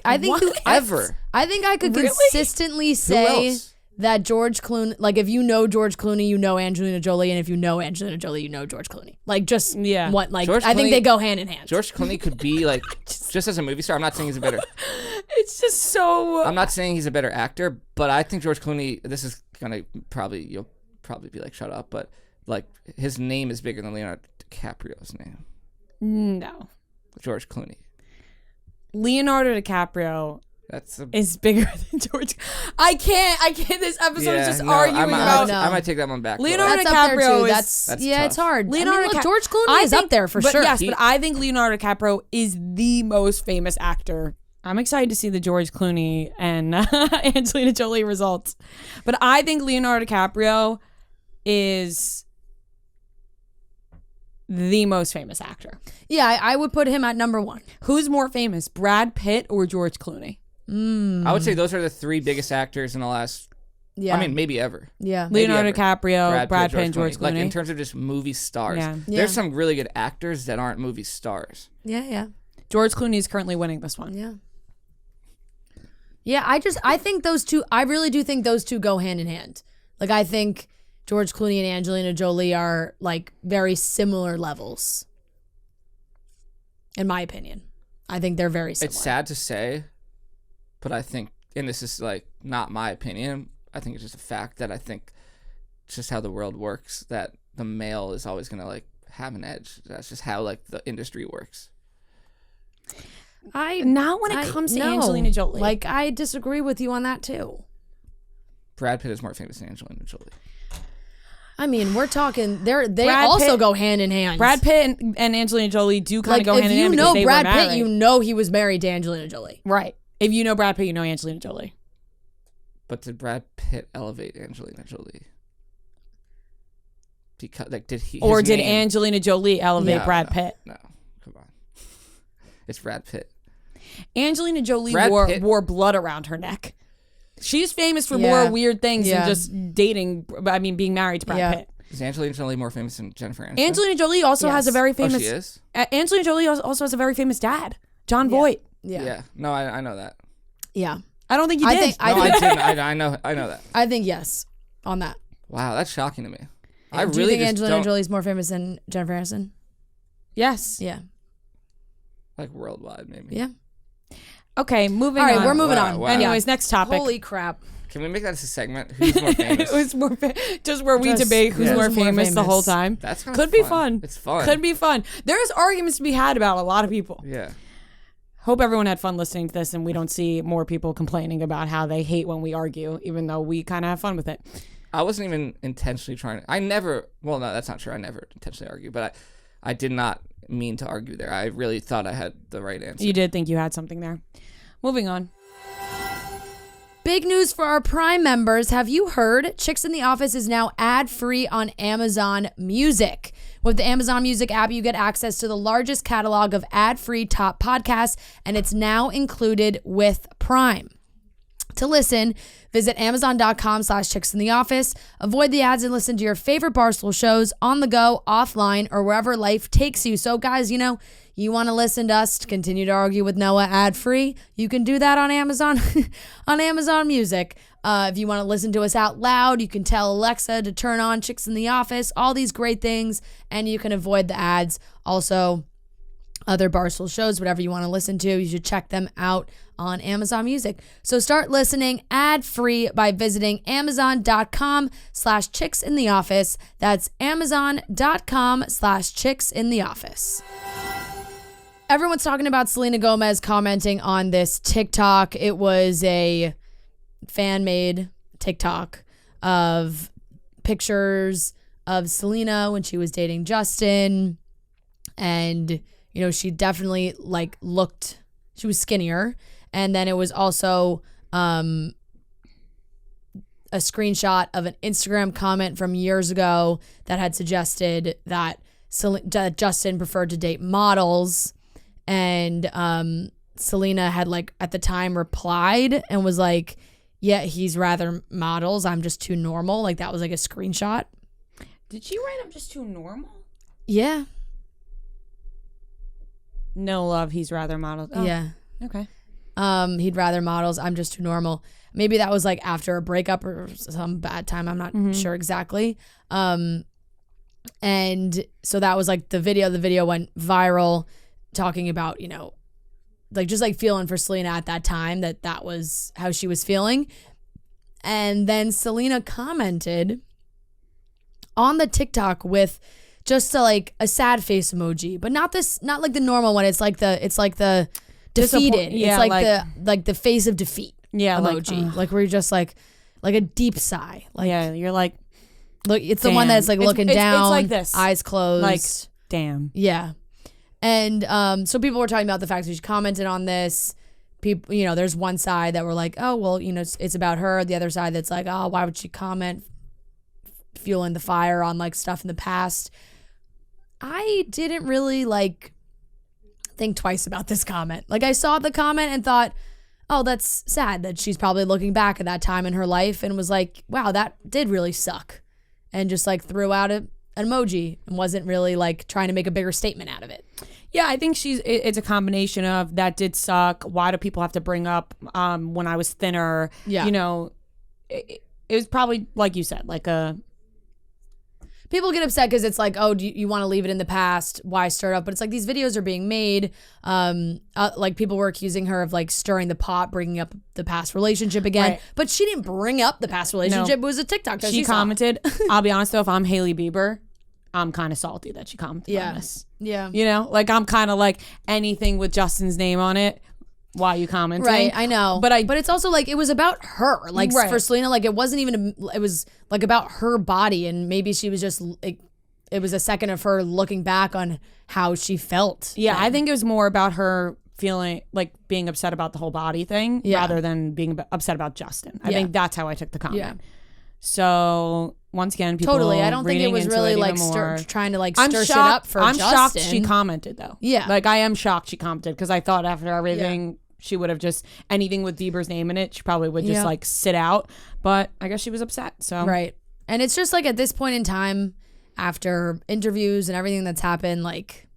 I think you Ever. I think I could Really? consistently Who say else? that George Clooney, like if you know George Clooney, you know Angelina Jolie, and if you know Angelina Jolie, you know George Clooney. Like just Yeah. what like George I think Clooney- they go hand in hand. George Clooney could be like just as a movie star. I'm not saying he's a better. it's just so. I'm not saying he's a better actor, but I think George Clooney. This is gonna you'll probably be like shut up, but like his name is bigger than Leonardo DiCaprio's name. No. George Clooney. Leonardo DiCaprio is bigger than George. I can't. This episode is just arguing about. I might take that one back. Leonardo That's up there DiCaprio too. is. That's it's hard. Leonardo look, George Clooney is up there for sure. Yes, but I think Leonardo DiCaprio is the most famous actor. I'm excited to see the George Clooney and Angelina Jolie results. But I think Leonardo DiCaprio is the most famous actor. Yeah, I would put him at number 1. Who's more famous, Brad Pitt or George Clooney? I would say those are the 3 biggest actors in the last, Yeah. I mean, maybe ever. Yeah. Leonardo ever. DiCaprio, Brad Pitt, and George Clooney. Like in terms of just movie stars. Yeah. There's some really good actors that aren't movie stars. Yeah. George Clooney is currently winning this one. Yeah. Yeah, I think those two, I really do think those two go hand in hand. Like, I think George Clooney and Angelina Jolie are, like, very similar levels. In my opinion. I think they're very similar. It's sad to say, but I think, and this is, like, not my opinion, I think it's just a fact that I think it's just how the world works, that the male is always going to, like, have an edge. That's just how, like, the industry works. Not when it comes to Angelina Jolie. Like, I disagree with you on that too. Brad Pitt is more famous than Angelina Jolie. I mean, we're talking. They also go hand in hand. Brad Pitt and Angelina Jolie do kind of go hand in hand. If you know Brad Pitt, married. you know he was married to Angelina Jolie. Right. If you know Brad Pitt, you know Angelina Jolie. But did Brad Pitt elevate Angelina Jolie? Because, like, did he? Or did Angelina Jolie elevate Brad Pitt? No, come on. It's Brad Pitt. Angelina Jolie wore blood around her neck. She's famous for more weird things than just dating. I mean, being married to Brad Pitt. Is Angelina Jolie more famous than Jennifer Aniston? Angelina Jolie also has a very famous. Oh, she is? Angelina Jolie also has a very famous dad, John Voight. Yeah. No, I know that. Yeah. I don't think you did. I didn't. I know that. I think yes on that. Wow, that's shocking to me. Do you think Angelina Jolie's more famous than Jennifer Aniston? Yes. Yeah. Like worldwide, maybe. Yeah. Okay, moving on. All right, we're moving on. Wow. Anyways, next topic. Holy crap. Can we make that as a segment? Who's more famous? Just where we debate who's more famous the whole time. That's kind Could of be fun. It's fun. Could be fun. There's arguments to be had about a lot of people. Yeah. Hope everyone had fun listening to this and we don't see more people complaining about how they hate when we argue, even though we kind of have fun with it. I wasn't even intentionally trying to. Well, no, that's not true. I never intentionally argue, but I did not mean to argue there. I really thought I had the right answer. You did think you had something there. Moving on. Big news for our Prime members. Have you heard? Chicks in the Office is now ad-free on Amazon Music. With the Amazon Music app, you get access to the largest catalog of ad-free top podcasts, and it's now included with Prime. To listen, visit amazon.com/chicksintheoffice. Avoid the ads and listen to your favorite Barstool shows on the go, offline, or wherever life takes you. So guys, you want to listen to us to continue to argue with Noah ad-free, you can do that on Amazon on Amazon Music. If you want to listen to us out loud, you can tell Alexa to turn on Chicks in the Office, all these great things, and you can avoid the ads. Also, other Barstool shows, whatever you want to listen to, you should check them out on Amazon Music. So start listening ad-free by visiting amazon.com/chicksintheoffice. That's amazon.com/chicksintheoffice. Everyone's talking about Selena Gomez commenting on this TikTok. It was a fan-made TikTok of pictures of Selena when she was dating Justin. And, she definitely she was skinnier. And then it was also a screenshot of an Instagram comment from years ago that had suggested that Justin preferred to date models. And Selena had at the time replied and was like, yeah, he's rather models. I'm just too normal. That was a screenshot. Did she write I'm just too normal? Yeah. No love, he's rather models. Oh, yeah. Okay. He'd rather models. I'm just too normal. Maybe that was after a breakup or some bad time. I'm not sure exactly. And so that was the video. The video went viral talking about, just feeling for Selena at that time, that was how she was feeling. And then Selena commented on the TikTok with just a sad face emoji, but not the normal one. It's the defeated. Yeah, It's like the face of defeat. Yeah, emoji. Like where you're just like a deep sigh. Like yeah, you're like, look. It's the one that's like looking down. It's like this, eyes closed. Like, damn. Yeah. And so people were talking about the fact that she commented on this. People, there's one side that were like, oh, well, it's about her. The other side that's like, oh, why would she comment, fueling the fire on like stuff in the past. I didn't really like think twice about this comment. Like I saw the comment and thought, oh, that's sad that she's probably looking back at that time in her life and was like, wow, that did really suck. And just like threw out an emoji and wasn't really like trying to make a bigger statement out of it. Yeah, I think it's a combination of that did suck. Why do people have to bring up when I was thinner? Yeah. It was probably, like you said, like a... People get upset because it's like, oh, do you want to leave it in the past? Why stir it up? But it's like these videos are being made. Like people were accusing her of like stirring the pot, bringing up the past relationship again. Right. But she didn't bring up the past relationship. No. It was a TikTok that she commented. I'll be honest though, if I'm Hailey Bieber, I'm kind of salty that she commented on this. Yeah. Like I'm kind of like anything with Justin's name on it. Why you commenting? Right, I know. But it's also like it was about her. Like for Selena, like it wasn't even it was like about her body, and maybe she was just it was a second of her looking back on how she felt. Yeah, I think it was more about her feeling like being upset about the whole body thing rather than being upset about Justin. I think that's how I took the comment. Yeah. So once again, people I don't think it was really like trying to like stir shit up for Justin. I'm shocked she commented though. Yeah. Like I am shocked she commented because I thought after everything she would have just anything with Bieber's name in it, she probably would just like sit out. But I guess she was upset. So right. And it's just like at this point in time, after interviews and everything that's happened, like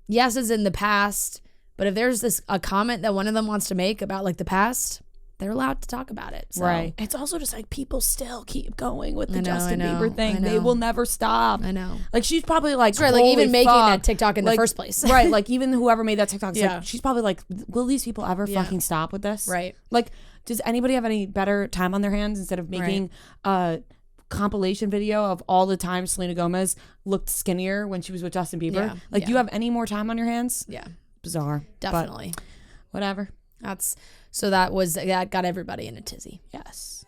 yes, it's in the past, but if there's a comment that one of them wants to make about like the past, they're allowed to talk about it. So. Right. It's also just like people still keep going with the Justin Bieber thing. They will never stop. I know. Like she's probably like, right, like even making that TikTok in the first place. Right. Like even whoever made that TikTok, like, she's probably like, will these people ever fucking stop with this? Right. Like, does anybody have any better time on their hands instead of making a compilation video of all the times Selena Gomez looked skinnier when she was with Justin Bieber? Yeah. Like, do you have any more time on your hands? Yeah. Bizarre. Definitely. But whatever. So that got everybody in a tizzy. Yes.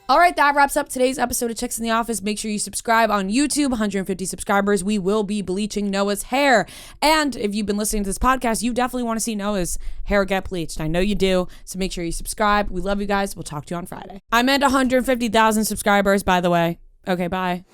All right, that wraps up today's episode of Chicks in the Office. Make sure you subscribe on YouTube. 150 subscribers. We will be bleaching Noah's hair. And if you've been listening to this podcast, you definitely want to see Noah's hair get bleached. I know you do. So make sure you subscribe. We love you guys. We'll talk to you on Friday. I meant 150,000 subscribers, by the way. Okay, bye.